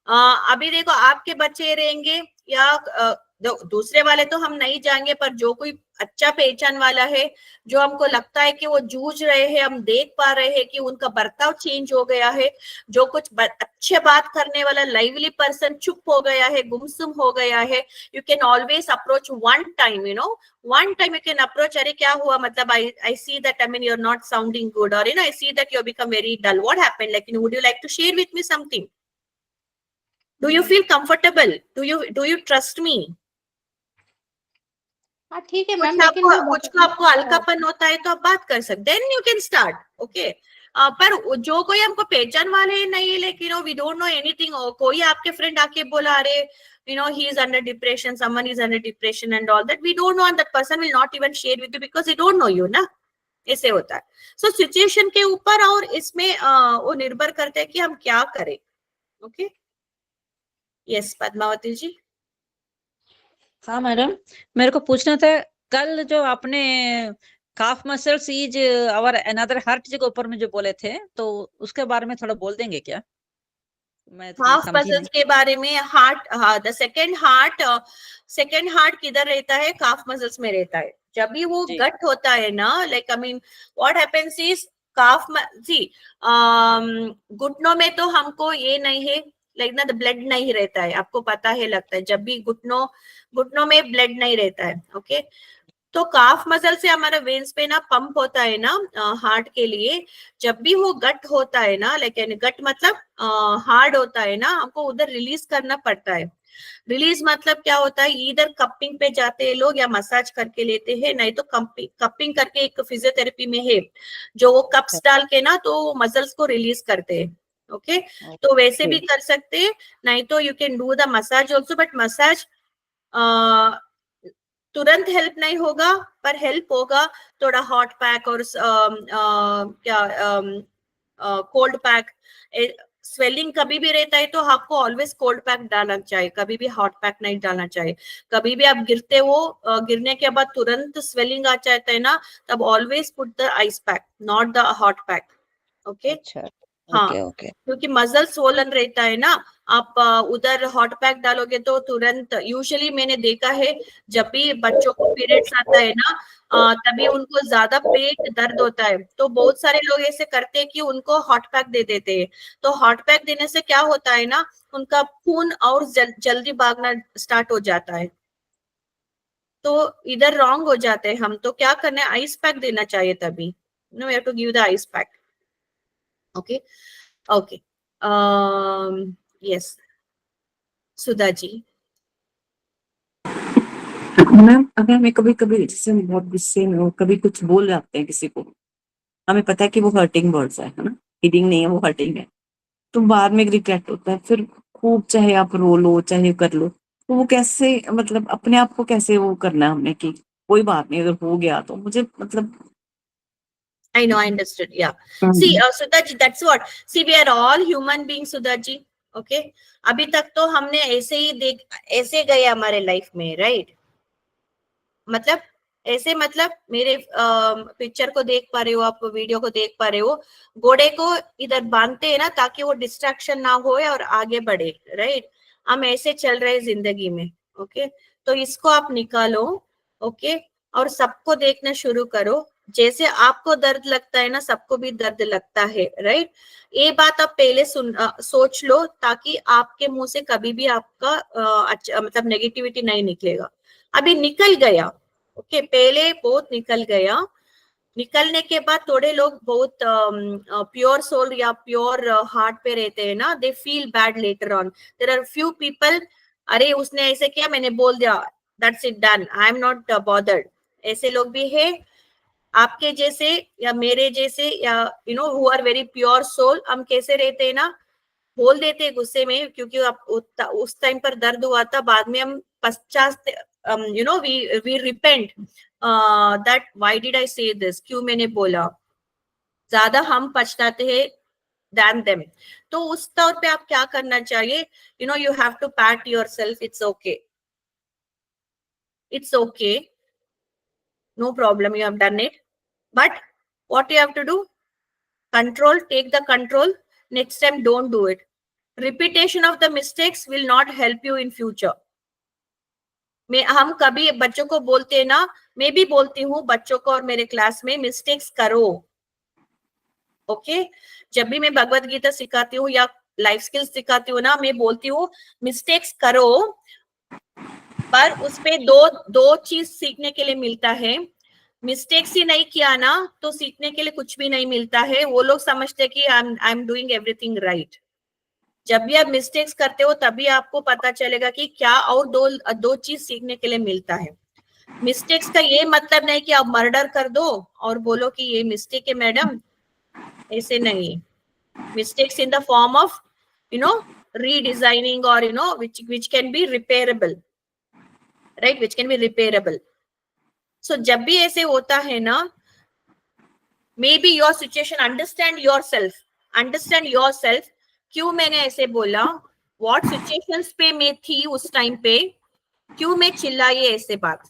अभी देखो आपके बच्चे रहेंगे या दूसरे वाले तो हम नहीं जाएंगे, पर जो कोई अच्छा पहचान वाला है, जो हमको लगता है कि वो जूझ रहे हैं, हम देख पा रहे हैं कि उनका बर्ताव चेंज हो गया है, जो कुछ अच्छे बात करने वाला लाइवली पर्सन चुप हो गया है, गुमसुम हो गया है, you can always approach one time, one time you can approach, अरे क्या हुआ, मतलब I see that, I mean you're not sounding good, or I see that you become very dull, what happened, like would you like to share with me something? Do you feel comfortable? Do you trust me? हाँ ठीक है कुछ ma'am, लेकिन आपको हल्कापन होता है तो आप बात कर सकते हैं, यू कैन स्टार्ट. ओके, पर जो कोई हमको पहचान वाले नहीं है, लेकिन वी डोंट नो एनीथिंग, कोई आपके फ्रेंड आके बोला अरे he is under depression, someone is under depression and all that, we don't know, and that person will not even share with you because they don't know you ना. ऐसे होता है. So situation के ऊपर और इसमें वो निर्भर करते हैं कि हम क्या करें. ओके, यस पद्मावती जी. हाँ मैडम, मेरे को पूछना था, कल जो आपने काफ मसल्स इज और अनदर हार्ट के ऊपर में जो बोले थे, तो उसके बारे में थोड़ा बोल देंगे क्या? मैं हाफ मसल्स के बारे में, हार्ट, द सेकेंड हार्ट किधर रहता है? काफ मसल्स में रहता है. जब भी वो गट होता है ना, like I mean what happens is calf, see घुटनों में तो हमको ये नहीं है, लाइक ना ब्लड नहीं रहता है, आपको पता है लगता है, जब भी घुटनों में ब्लड नहीं रहता है. ओके, तो काफ मसल से हमारा वेन्स पे ना पंप होता है ना हार्ट के लिए. जब भी वो गट होता है ना, लेकिन गट मतलब हार्ड होता है ना, हमको उधर रिलीज करना पड़ता है. रिलीज मतलब क्या होता है, इधर कपिंग पे जाते हैं लोग या मसाज करके लेते हैं, नहीं तो कपिंग करके एक फिजियोथेरेपी में है, जो वो कप्स डाल के ना तो मसल्स को रिलीज करते हैं. ओके, तो वैसे भी कर सकते हैं, नहीं तो you can do the massage also, but massage तुरंत हेल्प नहीं होगा, पर हेल्प होगा थोड़ा हॉट पैक और क्या कोल्ड पैक. स्वेलिंग कभी भी रहता है तो आपको ऑलवेज कोल्ड पैक डालना चाहिए, कभी भी हॉट पैक नहीं डालना चाहिए. कभी भी आप गिरते हो, गिरने के बाद तुरंत स्वेलिंग आ जाता है ना, तब always put the ice pack, not the hot pack. Okay, हाँ, ओके ओके क्योंकि मसल स्वोलन रहता है ना, आप उधर हॉट पैक डालोगे तो तुरंत, यूजुअली मैंने देखा है जब भी बच्चों को पीरियड्स आता है ना, तभी उनको ज्यादा पेट दर्द होता है, तो बहुत सारे लोग ऐसे करते हैं कि उनको हॉट पैक दे देते हैं। तो हॉट पैक देने से क्या होता है ना, उनका खून और जल्दी भागना स्टार्ट हो जाता है, तो इधर रॉन्ग हो जाते हैं हम। तो क्या करना है, आइस पैक देना चाहिए तभी, no we have to give the ice pack. Okay okay, yes Sudha ji. Ma'am अगर हमें कभी कभी जैसे हम बहुत गुस्से में हो, कभी कुछ बोल जाते हैं किसी को, हमें पता है कि वो हर्टिंग वर्ड्स है ना, हीटिंग नहीं है, वो हर्टिंग है, तो बाद में रिग्रेट होता है, फिर खूब चाहे आप रो लो चाहे कर लो, तो वो कैसे, मतलब अपने आप को कैसे वो करना है हमने कि कोई बात नहीं, अगर हो गया तो मुझे मतलब I know, I understood. Yeah. See, Sudha ji, that's what. See, we are all human beings, Sudha ji. Okay. अभी तक तो हमने ऐसे ही ऐसे गए हमारे लाइफ में, राइट? मतलब ऐसे, मतलब मेरे पिक्चर को देख पा रहे हो आप, वीडियो को देख पा रहे हो, घोड़े को इधर बांधते हैं ना ताकि वो डिस्ट्रैक्शन ना हो और आगे बढ़े, राइट? हम ऐसे चल रहे हैं जिंदगी में, ओके? तो इसको आप निकालो, ओके? और सबको देखना शुरू करो, जैसे आपको दर्द लगता है ना, सबको भी दर्द लगता है, राइट? ये बात आप पहले सोच लो, ताकि आपके मुंह से कभी भी आपका अच्छा मतलब नेगेटिविटी नहीं निकलेगा। अभी निकल गया, ओके? पहले बहुत निकल गया, निकलने के बाद थोड़े लोग बहुत प्योर सोल या प्योर हार्ट पे रहते हैं ना, they feel bad later on. There are few people, अरे उसने ऐसे किया, मैंने बोल दिया, that's it, done, I am not bothered. ऐसे लोग भी है आपके जैसे या मेरे जैसे, या you know who are very pure soul. हम कैसे रहते हैं ना, बोल देते हैं गुस्से में, क्योंकि आप उस टाइम पर दर्द हुआ था, बाद में हम पश्चात you know we repent that why did I say this, क्यों मैंने बोला, ज्यादा हम पछताते हैं than them। तो उस तौर पे आप क्या करना चाहिए, you know you have to pat yourself, it's okay, it's okay, no problem, you have done it, but what you have to do, control, take the control, next time don't do it। repetition of the mistakes will not help you in future। हम कभी बच्चों को बोलते हैं ना, मैं भी बोलती हूँ बच्चों को और मेरे क्लास में, मिस्टेक्स करो, ओके? जब भी मैं भगवत गीता सिखाती हूँ या लाइफ स्किल्स सिखाती हूँ ना, मैं बोलती हूँ मिस्टेक्स करो, पर उसपे दो चीज सीखने के लिए मिलता है। मिस्टेक्स ही नहीं किया ना, तो सीखने के लिए कुछ भी नहीं मिलता है। वो लोग समझते हैं कि I am doing everything right. जब भी आप मिस्टेक्स करते हो तभी आपको पता चलेगा कि क्या, और दो चीज सीखने के लिए मिलता है। मिस्टेक्स का ये मतलब नहीं कि आप मर्डर कर दो और बोलो कि ये मिस्टेक है मैडम, ऐसे नहीं। Mistakes in the form of you know redesigning, और you know which can be repairable, right, which can be repairable. So जब भी ऐसे होता है ना, maybe your situation, understand yourself, क्यों मैंने ऐसे बोला, व्हाट सिचुएशंस पे मैं थी उस टाइम पे, क्यों मैं चिल्लाई ऐसे बात।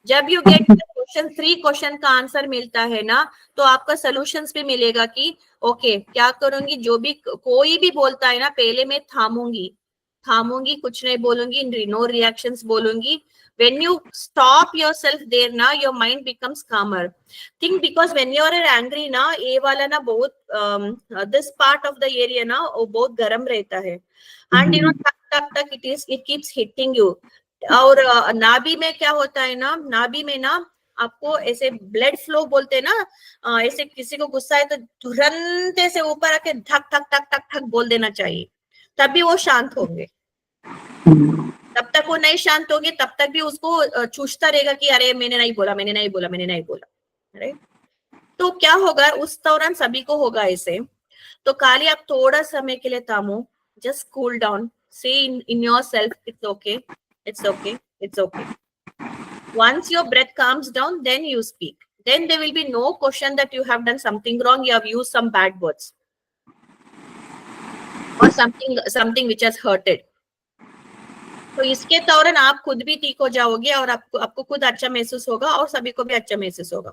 जब यू गेट क्वेश्चन 3 क्वेश्चन का आंसर मिलता है ना, तो आपका सोल्यूशंस भी मिलेगा कि ओके क्या करूंगी, जो भी कोई भी बोलता है ना, पहले मैं थामूंगी, कुछ नहीं बोलूंगी, नो रिएक्शंस बोलूंगी। when you stop yourself there na, your mind becomes calmer। think, because when you are angry na, ये वाला ना बहुत this part of the area ना वो बहुत गर्म रहता है, and you know तक it keeps hitting you। और नाभि में क्या होता है ना, नाभि में ना आपको ऐसे ब्लड फ्लो बोलते हैं ना, ऐसे किसी को गुस्सा है तो तुरंत से ऊपर आके धक धक धक धक धक बोल देना चाहिए, तभी वो शांत होंगे। तब तक वो नहीं शांत होंगे, तब तक भी उसको चूसता रहेगा कि अरे मैंने नहीं बोला, राइट? तो क्या होगा उस दौरान, सभी को होगा ऐसे। तो खाली आप थोड़ा समय के लिए थामो, जस्ट कूल डाउन, से in yourself, it's okay। once your breath calms down, then you speak, then there will be no question that you have done something wrong, you have used some bad words or something which has hurted। तो इसके दौरान आप खुद भी ठीक हो जाओगे और आपको खुद अच्छा महसूस होगा और सभी को भी अच्छा महसूस होगा।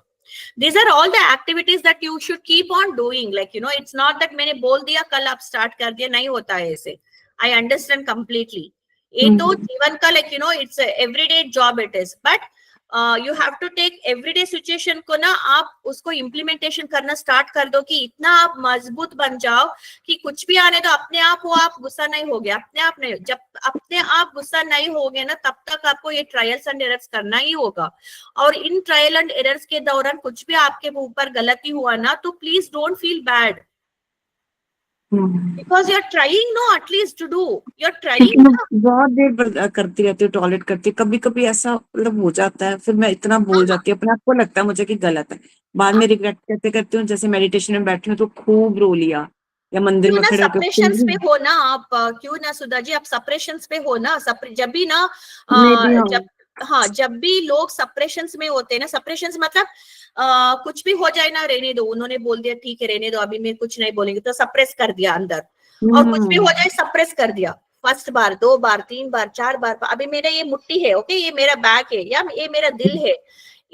These are all the activities that you should keep on doing. Like, you know, it's not that मैंने बोल दिया कल आप start कर दिया, नहीं होता है ऐसे. I understand completely. ये तो जीवन का, like, you know, it's a everyday job it is. But you have to take everyday situation को ना आप उसको implementation करना start कर दो कि इतना आप मजबूत बन जाओ कि कुछ भी आने तो अपने आप वो आप गुस्सा नहीं हो गया, अपने आप नहीं. जब अपने आप गुस्सा नहीं होगे ना तब तक आपको ये ट्रायल्स एंड एरर्स करना ही होगा. और इन ट्रायल एंड एरर्स के दौरान कुछ भी आपके ऊपर गलती हुआ ना तो please don't feel bad, because you are trying, no, at least to do, you are trying. बहुत देर करती रहती हूँ, टॉयलेट करती हूँ. कभी कभी ऐसा मतलब हो जाता है, फिर मैं इतना बोल जाती हूँ, अपने आप को लगता है मुझे कि गलत है. बाद में रिग्रेट करते करती हूँ. जैसे मेडिटेशन में बैठी हूँ तो खूब रो लिया, या मंदिर में खड़े होकर सप्रेशंस पे हो ना आप, क्यों ना सुधा जी आप सप्रेशंस पे हो ना. जब भी ना जब भी लोग सप्रेशंस में होते हैं ना, सप्रेशंस मतलब कुछ भी हो जाए ना रहने दो, उन्होंने बोल दिया ठीक है रहने दो, अभी मैं कुछ नहीं बोलेंगे, तो सप्रेस कर दिया अंदर. और कुछ भी हो जाए सप्रेस कर दिया, फर्स्ट बार, 2 बार, 3 बार, 4 बार. अभी मेरा ये मुट्ठी है, ओके, ये मेरा बैक है, या ये मेरा दिल है,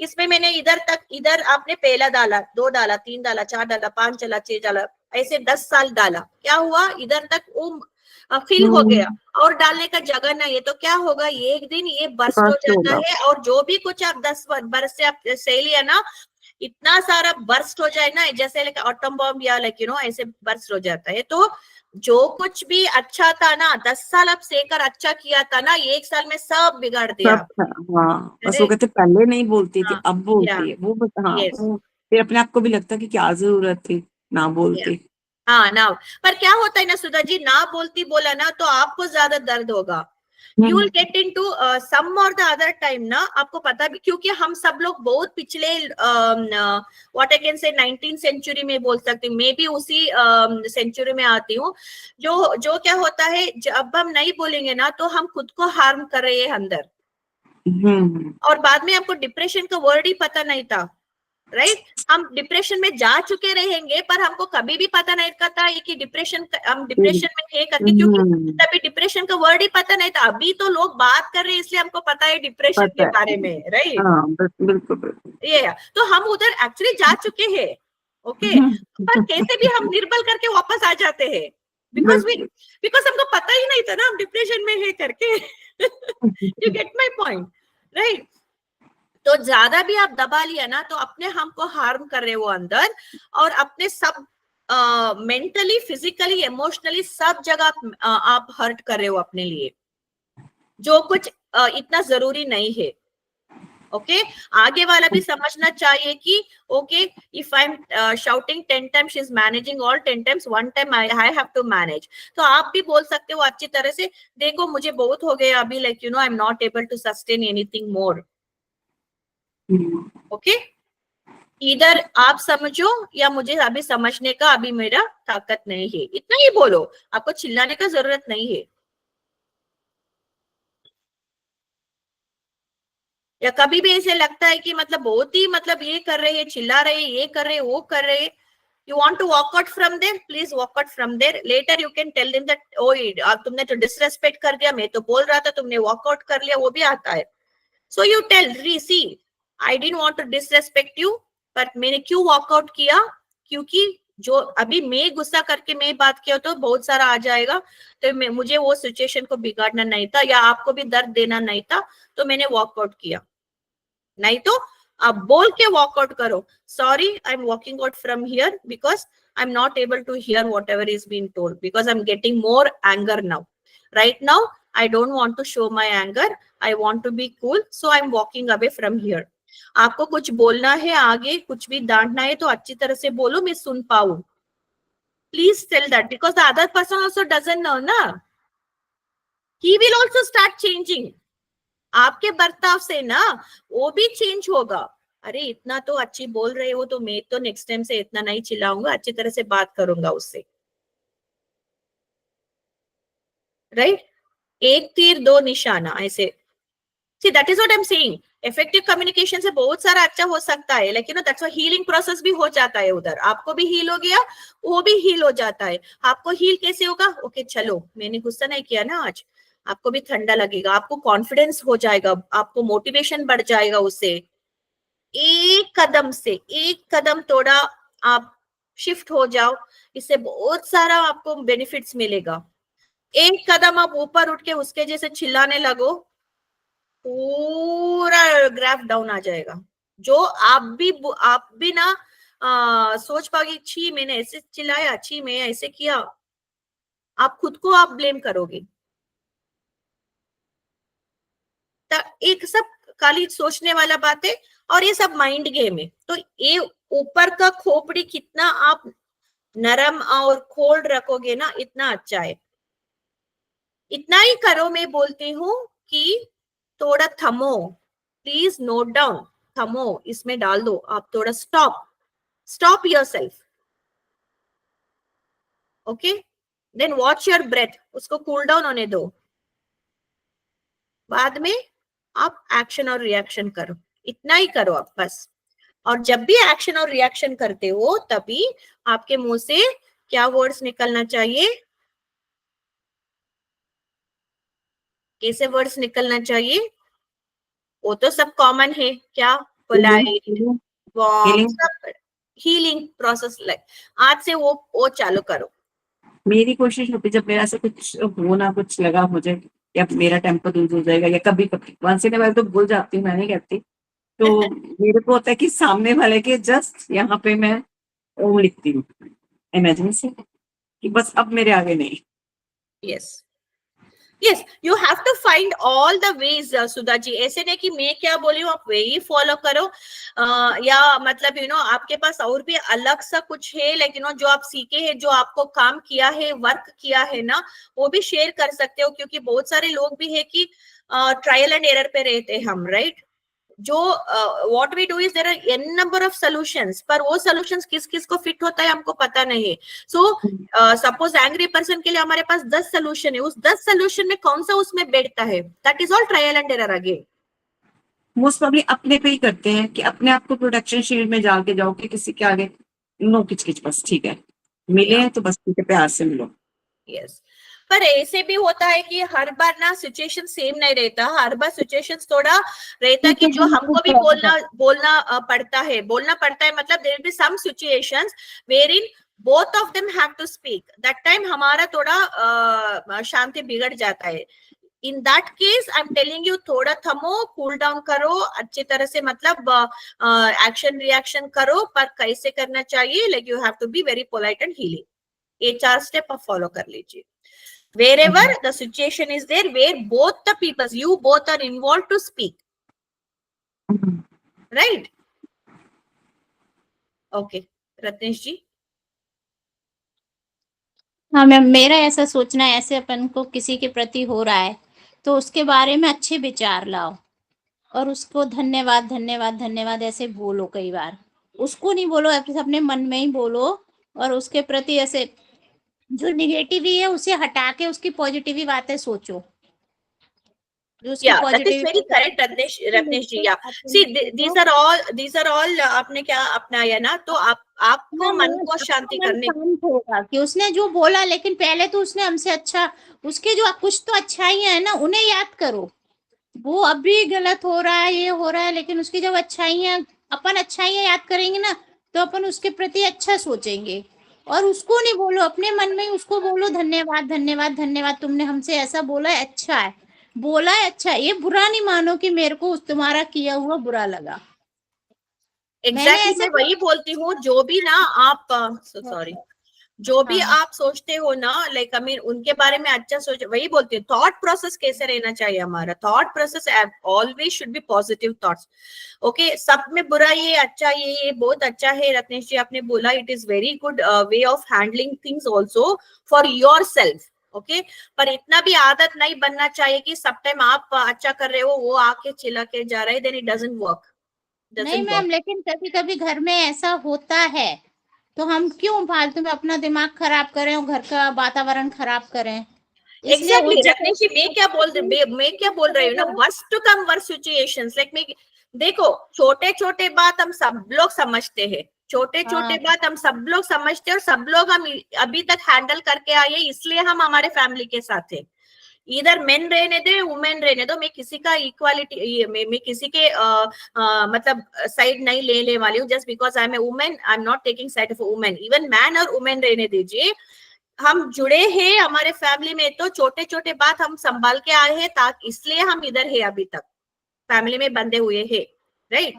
इसमें मैंने इधर आपने पहला डाला, 2 डाला, 3 डाला, 4 डाला, 5 डाला, 6 डाला, ऐसे 10 साल डाला. क्या हुआ, इधर तक वो फिल हो गया और डालने का जगह नहीं है, तो क्या होगा, ये एक दिन ये बर्स्ट हो जाता है. और जो भी कुछ आप 10 बरस से आप सह लिया ना, इतना सारा बर्स्ट हो जाए ना, जैसे लाइक एटम बॉम्ब या लाइक यू नो ऐसे बर्स्ट हो जाता है. तो जो कुछ भी अच्छा था ना, 10 साल आप सेकर अच्छा किया था ना, 1 साल में सब बिगाड़ दिया. हाँ, बस वो कहते पहले नहीं बोलती थी, अब बोलती है वो. बस हाँ, फिर अपने आप को भी लगता है कि क्या जरूरत थी ना बोलती. हाँ ना, पर क्या होता है ना सुधा जी, ना बोलती बोला ना तो आपको ज्यादा दर्द होगा. You will get into some और द अदर टाइम ना, आपको पता भी, क्योंकि हम सब लोग बहुत पिछले what I can say 19th century में बोल सकती हूँ, मैं भी उसी सेंचुरी में आती हूँ. जो क्या होता है, जब हम नहीं बोलेंगे ना तो हम खुद को हार्म कर रहे हैं अंदर. और बाद में आपको डिप्रेशन का वर्ड ही पता नहीं था, राइट. हम डिप्रेशन में जा चुके रहेंगे पर हमको कभी भी पता नहीं था कि हम डिप्रेशन में है करके, क्योंकि तभी डिप्रेशन का वर्ड ही पता नहीं था. अभी तो लोग बात कर रहे हैं इसलिए हमको पता है डिप्रेशन के बारे में, राइट. बिल्कुल. ये तो हम उधर एक्चुअली जा चुके हैं, ओके. पर कैसे भी हम निर्बल करके वापस आ जाते हैं, बिकॉज हमको पता ही नहीं था ना हम डिप्रेशन में है करके. You get my point, right. तो ज्यादा भी आप दबा लिया ना तो अपने हम को हार्म कर रहे हो अंदर, और अपने सब मेंटली, फिजिकली, इमोशनली सब जगह आप हर्ट कर रहे हो अपने लिए, जो कुछ इतना जरूरी नहीं है. ओके, आगे वाला भी समझना चाहिए कि okay, if I am shouting 10 times, she is managing all 10 times, 1 time I have to manage. तो आप भी बोल सकते हो अच्छी तरह से, देखो मुझे बहुत हो गया अभी, like you know I am not able to sustain anything more. Okay, इधर आप समझो या मुझे अभी समझने का अभी मेरा ताकत नहीं है, इतना ही बोलो. आपको चिल्लाने का जरूरत नहीं है. या कभी भी ऐसे लगता है कि मतलब बहुत ही मतलब ये कर रहे हैं, चिल्ला रहे हैं, ये कर रहे हैं, वो कर रहे हैं, you want to walk out from there, please walk out from there. Later you can tell them that oh तुमने तो डिसरेस्पेक्ट कर दिया, मैं तो बोल रहा था, तुमने वॉक आउट कर लिया, वो भी आता है. So you tell, see, I didn't want to disrespect you, पर मैंने क्यों वॉकआउट किया, क्योंकि जो अभी मैं गुस्सा करके मैं बात किया तो बहुत सारा आ जाएगा, तो मुझे वो सिचुएशन को बिगाड़ना नहीं था या आपको भी दर्द देना नहीं था, तो मैंने वॉकआउट किया. नहीं तो आप बोल के वॉकआउट करो, sorry I am walking out from here because I am not able to hear whatever is been told, because I am getting more anger now. Right now I don't want to show my anger. I want to be cool. So I'm walking away from here. आपको कुछ बोलना है, आगे कुछ भी डांटना है तो अच्छी तरह से बोलो, मैं सुन पाऊं. Please tell that because the other person also doesn't know ना. He will also start changing. आपके बर्ताव से ना वो भी चेंज होगा. अरे इतना तो अच्छी बोल रहे हो तो मैं तो नेक्स्ट टाइम से इतना नहीं चिल्लाऊंगा, अच्छी तरह से बात करूंगा उससे. राइट, एक तीर दो निशाना ऐसे. See, that is what I'm saying. Effective communication से बहुत सारा अच्छा हो सकता है, लेकिन that's why healing process भी हो जाता है उधर. आपको भी हील हो गया, वो भी हील हो जाता है. आपको हील कैसे होगा, ओके चलो मैंने गुस्सा नहीं किया ना आज, आपको भी ठंडा लगेगा, आपको कॉन्फिडेंस हो जाएगा, आपको मोटिवेशन बढ़ जाएगा उससे. एक कदम से एक कदम थोड़ा आप शिफ्ट हो जाओ, इससे बहुत सारा आपको बेनिफिट्स मिलेगा। एक कदम आप ऊपर उठ के उसके जैसे चिल्लाने लगो, पूरा ग्राफ डाउन आ जाएगा। जो आप भी ना सोच पाओगे, छी मैंने ऐसे चिल्लाया, छी मैं ऐसे किया, आप खुद को आप ब्लेम करोगे। एक सब खाली सोचने वाला बात है, और ये सब माइंड गेम है। तो ये ऊपर का खोपड़ी कितना आप नरम और कोल्ड रखोगे ना, इतना अच्छा है। इतना ही करो, मैं बोलती हूँ कि थोड़ा थमो, प्लीज नोट डाउन, थमो इसमें डाल दो आप थोड़ा, stop yourself, okay, then watch your breath, उसको कूल डाउन होने दो, बाद में आप एक्शन और रिएक्शन करो। इतना ही करो आप बस। और जब भी एक्शन और रिएक्शन करते हो तभी आपके मुंह से क्या वर्ड्स निकलना चाहिए, कैसे वर्ड्स निकलना चाहिए, वो तो सब कॉमन है। क्या? पोलाइट, वार्म, सब हीलिंग प्रोसेस। लाइक आज से वो चालू करो। मेरी कोशिश होती जब मेरा से कुछ हो ना, कुछ लगा मुझे या मेरा टेम्पर लूज हो जाएगा, या कभी कभी वंस इन अ व्हाइल तो भूल जाती हूँ, मैं नहीं कहती, तो मेरे को होता है कि सामने वाले के जस्ट यहाँ पे मैं ओम लिखती हूँ इमेजिन से, कि बस अब मेरे आगे नहीं। Yes yes, you have to find all the ways Sudha ji. ऐसे नहीं कि मैं क्या बोली हूँ आप वही फॉलो करो, या मतलब आपके पास और भी अलग सा कुछ है, लेकिन जो आप सीखे हैं, जो आपको काम किया है, वर्क किया है ना, वो भी शेयर कर सकते हो। क्योंकि बहुत सारे लोग भी है कि ट्रायल एंड एरर पे रहते हैं हम, राइट। जो what we do is there are n number of solutions, पर वो सॉल्यूशंस किस किस को फिट होता है हमको पता नहीं है। सो सपोज एंग्री पर्सन के लिए हमारे पास 10 सॉल्यूशन है, उस 10 सॉल्यूशन में कौन सा उसमें बैठता है, that is all trial and error again. Most probably अपने पे ही करते हैं कि अपने आप को प्रोटेक्शन शील्ड में जाके जाओ कि किसी के आगे नो किचकिच, बस ठीक है मिले हैं तो बस ठीक है, प्यार से मिलो। यस, पर ऐसे भी होता है कि हर बार ना सिचुएशन सेम नहीं रहता, हर बार सिचुएशन थोड़ा रहता है कि जो हमको भी बोलना पड़ता है मतलब there be some situations where in both of them have to speak, that time हमारा थोड़ा शांति बिगड़ जाता है। In that case I am telling you, थोड़ा थमो, कूल डाउन करो अच्छी तरह से, मतलब एक्शन रिएक्शन करो, पर कैसे करना चाहिए, like you have to be very polite and healing. ये 4 स्टेप आप फॉलो कर लीजिए। Wherever the situation is there where both the people, you both are involved to speak, right? Okay, Ratnesh जी। हाँ मैम, मेरा ऐसा सोचना है, ऐसे अपन को किसी के प्रति हो रहा है तो उसके बारे में अच्छे विचार लाओ और उसको धन्यवाद धन्यवाद धन्यवाद ऐसे बोलो। कई बार उसको नहीं बोलो, अपने मन में ही बोलो, और उसके प्रति ऐसे जो निगेटिव है उसे हटा के उसकी पॉजिटिव बातें सोचो। Yeah, that is very correct, Ratnesh ji. Yeah, see, these are all आपने क्या अपनाया ना, तो आपको मन को शांति करने होगा कि उसने जो बोला, लेकिन पहले तो उसने हमसे अच्छा, उसके जो कुछ तो अच्छाइयां है ना उन्हें याद करो। वो अभी गलत हो रहा है, ये हो रहा है, लेकिन उसकी जब अच्छाइयां, अपन अच्छाइयां याद करेंगे ना तो अपन उसके प्रति अच्छा सोचेंगे। और उसको नहीं बोलो, अपने मन में उसको बोलो धन्यवाद धन्यवाद धन्यवाद, तुमने हमसे ऐसा बोला है, अच्छा है, बोला है, अच्छा है। ये बुरा नहीं मानो कि मेरे को तुम्हारा किया हुआ बुरा लगा। एग्जैक्टली मैं वही बोलती हूँ, जो भी ना आप सॉरी जो भी आप सोचते हो ना, लाइक आई मीन उनके बारे में अच्छा सोच, वही बोलती हूँ। थॉट प्रोसेस कैसे रहना चाहिए हमारा, thought process always should be positive thoughts. Okay, सब में बुरा ये अच्छा, ये बहुत अच्छा है रत्नेश जी आपने बोला, it is very good way of handling things also for your self. Okay, पर इतना भी आदत नहीं बनना चाहिए कि सब टाइम आप अच्छा कर रहे हो, वो आके चिल्ला के जा रहे, देन इट डजंट वर्क। नहीं मैम, लेकिन कभी कभी घर में ऐसा होता है, तो हम क्यों फालतू में अपना दिमाग खराब करें और घर का वातावरण खराब करें। Exactly, रत्नेश जी, मैं क्या बोल रही हूँ ना, worst to come worst situations, like मैं देखो, छोटे छोटे बात हम सब लोग समझते हैं, छोटे छोटे बात हम सब लोग समझते हैं, और सब लोग हम अभी तक हैंडल करके आए, इसलिए हम हमारे फैमिली के साथ है। इधर मेन रहने दे, वुमेन रहने दो, मैं किसी का इक्वालिटी, मैं किसी के मतलब साइड नहीं लेने वाली हूँ। Just because I am a women, I am not taking side of women. Even man और वुमेन रहने दीजिए, हम जुड़े हैं हमारे फैमिली में, तो छोटे छोटे बात हम संभाल के आए हैं, ताकि इसलिए हम इधर है, अभी तक फैमिली में बंधे हुए हैं, राइट।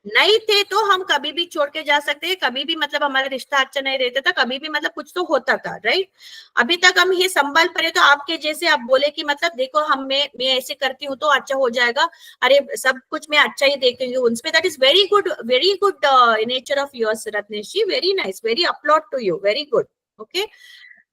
नहीं थे तो हम कभी भी छोड़ के जा सकते हैं, कभी भी मतलब हमारा रिश्ता अच्छा नहीं रहता था, कभी भी मतलब कुछ तो होता था, राइट। अभी तक हम ये संभाल पड़े, तो आपके जैसे आप बोले कि मतलब देखो हम मैं ऐसे करती हूँ तो अच्छा हो जाएगा, अरे सब कुछ मैं अच्छा ही देखती हूँ उनपे, that is very good nature of yours Ratnesh ji, very nice, very upload to you, very good, okay.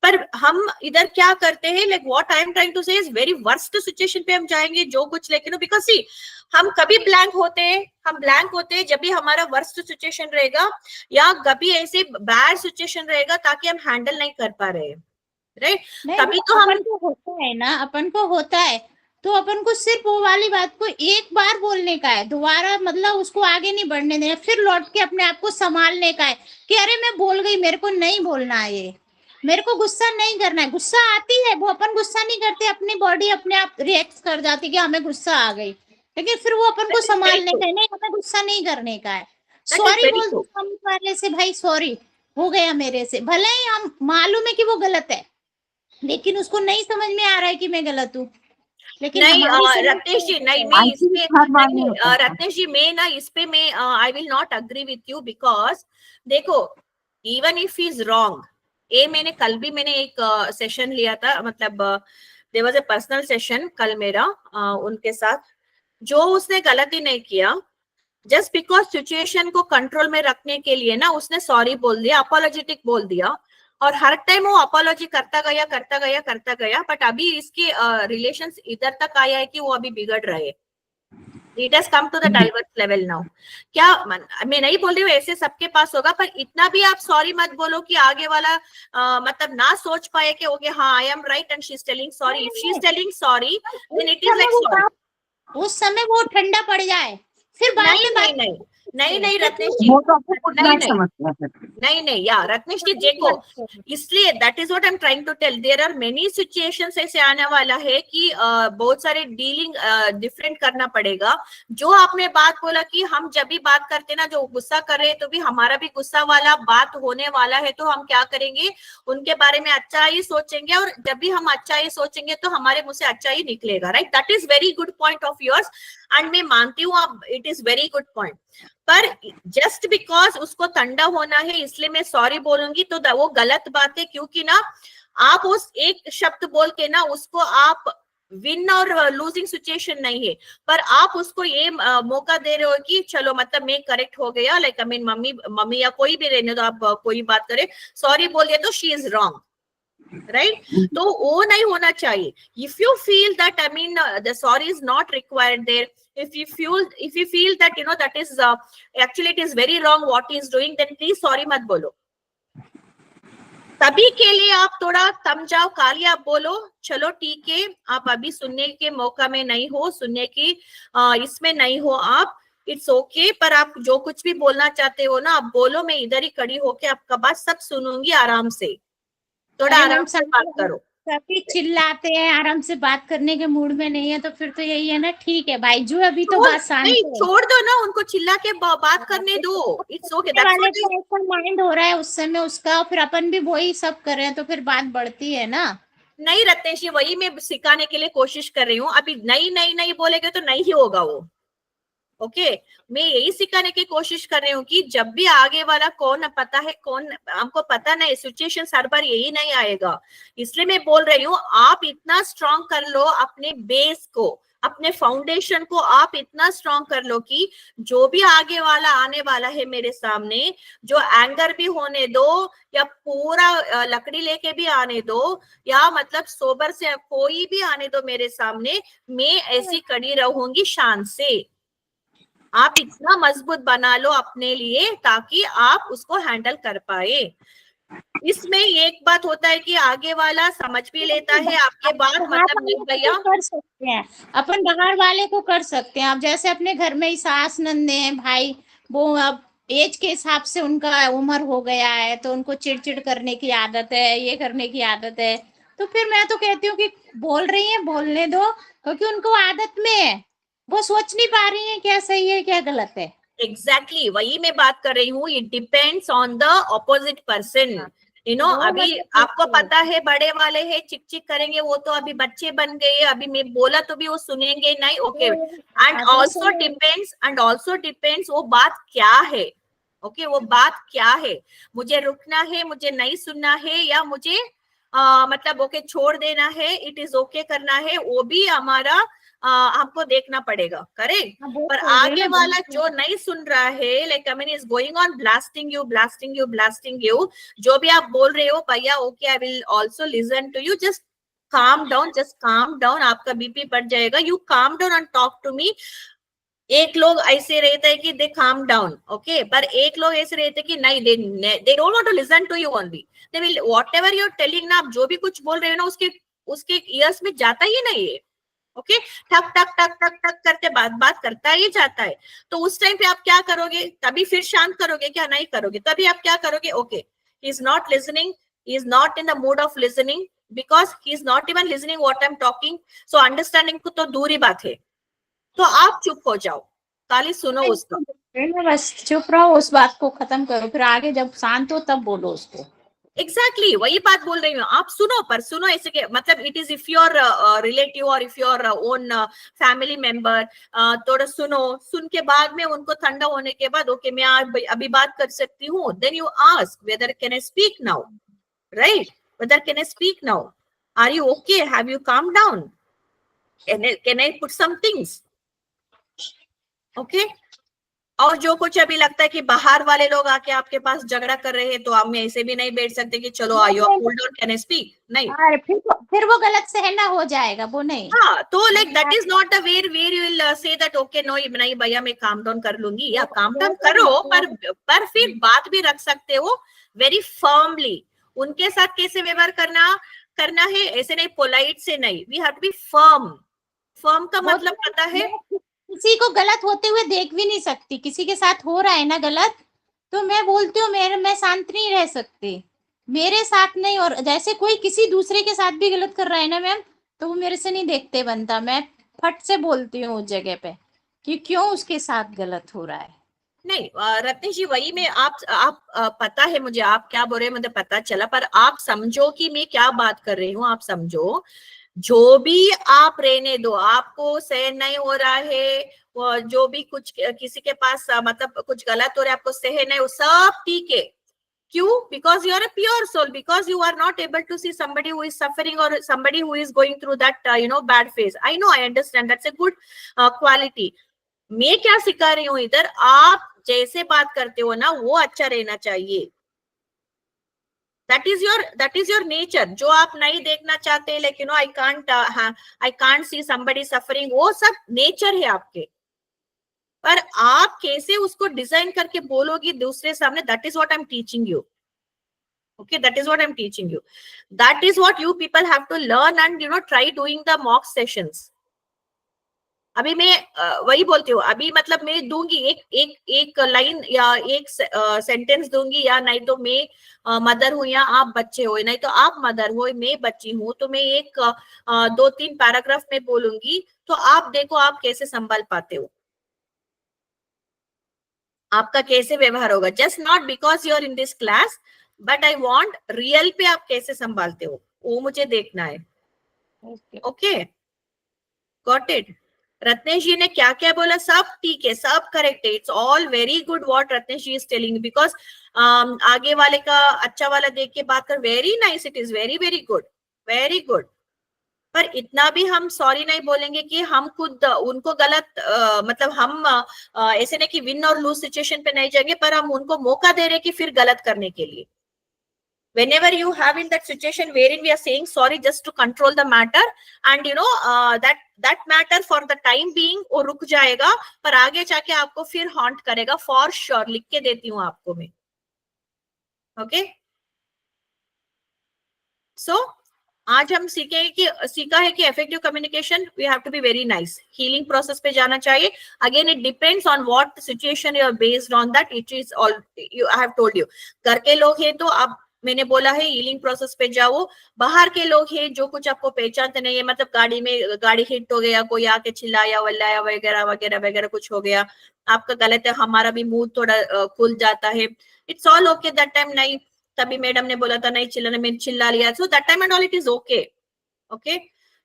पर हम इधर क्या करते हैं, like what I am trying to say is very worst situation पे हम जाएंगे जो कुछ, लेकिन बिकॉज सी हम कभी ब्लैंक होते हैं, हम ब्लैंक होते हैं जब भी हमारा वर्स्ट सिचुएशन रहेगा या कभी ऐसे बैड सिचुएशन रहेगा, ताकि हम हैंडल नहीं कर पा रहे, राइट। तभी तो हम अपन को होता है ना, अपन को होता है, तो अपन को सिर्फ वो वाली बात को एक बार बोलने का है, दोबारा मतलब उसको आगे नहीं बढ़ने देना, फिर लौट के अपने आप को संभालने का है कि अरे मैं बोल गई, मेरे को नहीं बोलना है, ये मेरे को गुस्सा नहीं करना है। गुस्सा आती है, वो अपन गुस्सा नहीं करते, अपनी बॉडी अपने आप रिएक्ट कर जाती है कि हमें गुस्सा आ गई, लेकिन फिर वो अपन को संभालने का है, नहीं हमें गुस्सा नहीं करने का है। सॉरी बोल दो सामने वाले से, भाई सॉरी हो गया मेरे से, भले ही हम मालूम है कि वो गलत है, लेकिन उसको नहीं समझ में आ रहा है कि मैं गलत हूँ, लेकिन नहीं हमारी रत्नेश जी, नहीं मैं इस पे रत्नेश जी मैं ना इस पे मैं I will not agree with you, because देखो even if he is wrong, ये मैंने कल भी मैंने एक सेशन लिया था, मतलब there was a personal session कल मेरा उनके साथ, जो उसने गलती नहीं किया, जस्ट बिकॉज सिचुएशन को कंट्रोल में रखने के लिए ना उसने सॉरी बोल दिया, अपोलोजेटिक बोल दिया, और हर टाइम वो अपोलॉजी करता गया, बट अभी इसके रिलेशंस इधर तक आया है कि वो अभी बिगड़ रहे, it has come to the divorce level now. क्या मैं नहीं बोल रही हूँ ऐसे सबके पास होगा, पर इतना भी आप सॉरी मत बोलो कि आगे वाला मतलब ना सोच पाए कि ओके हाँ I am right and she is telling sorry, if she is telling sorry then it is like sorry, उस समय वो ठंडा पड़ जाए, फिर बाद में बात नहीं रत्नेश जी, नहीं या रत्नेश जी देखो, इसलिए that is what I am trying to tell, there are many situations ऐसे आने वाला है कि बहुत सारे डीलिंग डिफरेंट करना पड़ेगा। जो आपने बात बोला कि हम जब भी बात करते ना, जो गुस्सा कर रहे हैं तो भी हमारा भी गुस्सा वाला बात होने वाला है, तो हम क्या करेंगे, उनके बारे में अच्छा ही सोचेंगे, और जब भी हम अच्छा ही सोचेंगे तो हमारे मुंह से अच्छा ही निकलेगा, right. That is very good point of yours and मैं मानती हूँ आप, it is very good point. पर जस्ट बिकॉज उसको ठंडा होना है इसलिए मैं सॉरी बोलूंगी तो वो गलत बात है, क्योंकि ना आप उस एक शब्द बोल के ना उसको आप विन और लूजिंग सिचुएशन नहीं है, पर आप उसको ये मौका दे रहे हो कि चलो मतलब मैं करेक्ट हो गया, लाइक आई मीन मम्मी या कोई भी रहने दो, आप कोई बात करे सॉरी बोल दिया तो शी इज रॉन्ग, राइट। तो वो नहीं होना चाहिए। If you feel that I mean the sorry is not required there, if you feel that you know that is actually it is very wrong what he is doing, then please sorry मत बोलो। तभी के लिए आप थोड़ा थम जाओ, काली आप बोलो चलो ठीक है, आप अभी सुनने के मौका में नहीं हो, सुनने की इसमें नहीं हो आप, इट्स ओके, पर आप जो कुछ भी बोलना चाहते हो ना आप बोलो, मैं इधर ही खड़ी होके आपका बात सब सुनूंगी आराम से, थोड़ा आराम से बात करो। सभी चिल्लाते हैं, आराम से बात करने के मूड में नहीं है, तो फिर तो यही है ना, ठीक है भाई जो अभी तो बात शांत है, छोड़ दो ना उनको, चिल्ला के बात करने दो, इट्स ओके। ऐसा माइंड हो रहा है उस समय उसका, फिर अपन भी वही सब कर रहे हैं, तो फिर बात बढ़ती है ना। नहीं रत्नेश जी, वही मैं सिखाने के लिए कोशिश कर रही हूँ, अभी नहीं बोलेगे तो नहीं ही होगा वो, ओके। मैं यही सिखाने की कोशिश कर रही हूँ कि जब भी आगे वाला कौन पता है, कौन हमको पता नहीं, सिचुएशन हर बार यही नहीं आएगा, इसलिए मैं बोल रही हूँ आप इतना स्ट्रॉन्ग कर लो अपने बेस को, अपने फाउंडेशन को आप इतना स्ट्रॉन्ग कर लो कि जो भी आगे वाला आने वाला है मेरे सामने, जो एंगर भी होने दो या पूरा लकड़ी लेके भी आने दो, या मतलब सोबर से कोई भी आने दो मेरे सामने, मैं ऐसी खड़ी रहूंगी शान से। आप इतना मजबूत बना लो अपने लिए ताकि आप उसको हैंडल कर पाए। इसमें एक बात होता है कि आगे वाला समझ भी लेता है आपके बात, मतलब नहीं भैया कर सकते हैं अपन, बाहर वाले को कर सकते हैं। अब जैसे अपने घर में ही सास नंदे हैं भाई, वो अब एज के हिसाब से उनका उम्र हो गया है, तो उनको चिड़चिड़ करने की आदत है, ये करने की आदत है, तो फिर मैं तो कहती हूँ कि बोल रही है बोलने दो, क्योंकि उनको आदत में है, वो सोच नहीं पा रही है क्या सही है क्या गलत है। एग्जैक्टली वही मैं बात कर रही हूँ, it depends on the opposite person. वो अभी मतलब आपको पता है बड़े वाले हैं चिक चिक करेंगे, वो तो अभी बच्चे बन गए, अभी मैं बोला तो भी वो सुनेंगे नहीं। ओके, एंड ऑल्सो डिपेंड्स वो बात क्या है। ओके, वो बात क्या है, मुझे रुकना है, मुझे नहीं सुनना है, या मुझे मतलब ओके छोड़ देना है, इट इज ओके करना है, वो भी हमारा हमको देखना पड़ेगा, करेक्ट। पर आगे वाला जो नहीं सुन रहा है, like I mean is going on blasting you blasting you blasting you, जो भी आप बोल रहे हो भैया okay I will also listen to you, just calm down, just calm down, आपका बीपी बढ़ जाएगा, you calm down and talk to me। एक लोग ऐसे रहते हैं कि दे calm down, okay, पर एक लोग ऐसे रहते हैं कि नहीं, they don't want to listen to you only, they will whatever you're telling ना, आप जो भी कुछ बोल रहे हो ना उसके ईयर्स में जाता ही नहीं है। ओके, ठक ठक ठक ठक ठक करते बात करता ही जाता है। तो उस टाइम पे आप क्या करोगे, तभी फिर शांत करोगे क्या, नहीं करोगे, तभी आप क्या करोगे, okay he is not listening, he is not in the mood of listening because he is not even listening what I'm talking, so understanding को तो दूर ही बात है, तो आप चुप हो जाओ, खाली सुनो उसका। बस चुप रहो, उस बात को खत्म करो, फिर आगे जब शांत हो तब बोलो उसको। एग्जैक्टली वही बात बोल रही हूँ, आप सुनो, पर सुनो ऐसे के मतलब it is if your relative और if your own family member, थोड़ा सुनो, सुन के बाद में उनको ठंडा होने के बाद ओके मैं अभी बात कर सकती हूँ, then you ask whether can I speak now, right, whether can I speak now, are you okay, have you calmed down, can I put some things, okay। और जो कुछ अभी लगता है कि बाहर वाले लोग आके आपके पास झगड़ा कर रहे हैं, तो हम ऐसे भी नहीं बैठ सकते कि चलो आयो cool down, can I speak, नहीं, अरे फिर वो गलत सहना हो जाएगा, वो नहीं। हाँ, तो like that is not the where you will say that okay no नहीं भैया मैं काम डाउन कर लूंगी, या काम डाउन करो, पर फिर बात भी रख सकते हो वेरी फर्मली। उनके साथ कैसे व्यवहार करना है, ऐसे नहीं पोलाइट से नहीं, we have to be firm का मतलब पता है। किसी को गलत होते हुए देख भी नहीं सकती, किसी के साथ हो रहा है ना गलत, तो मैं बोलती हूँ मैं शांत नहीं रह सकती, मेरे साथ नहीं, और जैसे कोई किसी दूसरे के साथ भी गलत कर रहा है ना मैम, तो वो मेरे से नहीं देखते बनता, मैं फट से बोलती हूँ उस जगह पे कि क्यों उसके साथ गलत हो रहा है। नहीं रत्नेश जी, वही में आप पता है मुझे आप क्या बोल रहे हैं, मुझे पता चला, पर आप समझो कि मैं क्या बात कर रही हूँ, आप समझो, जो भी आप रहने दो, आपको सहन नहीं हो रहा है, जो भी कुछ किसी के पास मतलब कुछ गलत हो रहा है, आपको सहन नहीं, वो सब ठीक है, क्यों, because you are a pure soul, because you are not able to see somebody who is suffering or somebody who is going through that bad phase, I know, I understand, that's a good quality। मैं क्या सिखा रही हूँ इधर, आप जैसे बात करते हो ना वो अच्छा रहना चाहिए, that is your nature, जो आप नहीं देखना चाहते, like I can't see somebody suffering, वो सब नेचर है आपके, पर आप कैसे उसको डिजाइन करके बोलोगी दूसरे सामने, that is what I'm teaching you, okay, that is what I'm teaching you, that is what you people have to learn and try doing the mock sessions। अभी मैं वही बोलती हूँ, अभी मतलब मैं दूंगी एक लाइन या एक सेंटेंस दूंगी, या नहीं तो मैं मदर हूँ या आप बच्चे हो, नहीं तो आप मदर हो मैं बच्ची हूँ, तो मैं एक 2-3 पैराग्राफ में बोलूंगी, तो आप देखो आप कैसे संभाल पाते हो, आपका कैसे व्यवहार होगा, just not because you are in this class, but I want real पे आप कैसे संभालते हो, वो मुझे देखना है। Okay, got it. Ratnesh ji ने क्या क्या बोला, सब ठीक है, सब करेक्ट है, it's all very good what Ratnesh ji is telling, because आगे वाले का अच्छा वाला देख के बात कर, very nice, it is very very good, very good. पर इतना भी हम सॉरी नहीं बोलेंगे कि हम खुद उनको गलत मतलब हम ऐसे नहीं कि विन और लूज सिचुएशन पे नहीं जाएंगे, पर हम उनको मौका दे रहे कि फिर गलत करने के लिए। Whenever you have in that situation wherein we are saying sorry just to control the matter, and that matter for the time being वो रुक जाएगा, पर आगे जाके आपको फिर हॉन्ट करेगा, फॉर श्योर, लिख के देती हूँ आपको मैं। ओके, सो आज हम सीखा है कि effective communication we have to be very nice, healing process पे जाना चाहिए। Again it depends on what situation you are based on that, it is all you I have told you. घर के लोग हैं तो आप मैंने बोला है हीलिंग प्रोसेस पे जाओ। बाहर के लोग हैं जो कुछ आपको पहचानते नहीं है, मतलब गाड़ी में गाड़ी हिट हो गया, कोई आके चिल्लाया वल्लाया वगैरह वगैरह वगैरह कुछ हो गया, आपका गलत है, हमारा भी मूड थोड़ा खुल जाता है, it's all okay that time. नहीं, तभी मैडम ने बोला था नहीं चिल्लाने, मैंने चिल्ला लिया, so that time and all it is okay. Okay,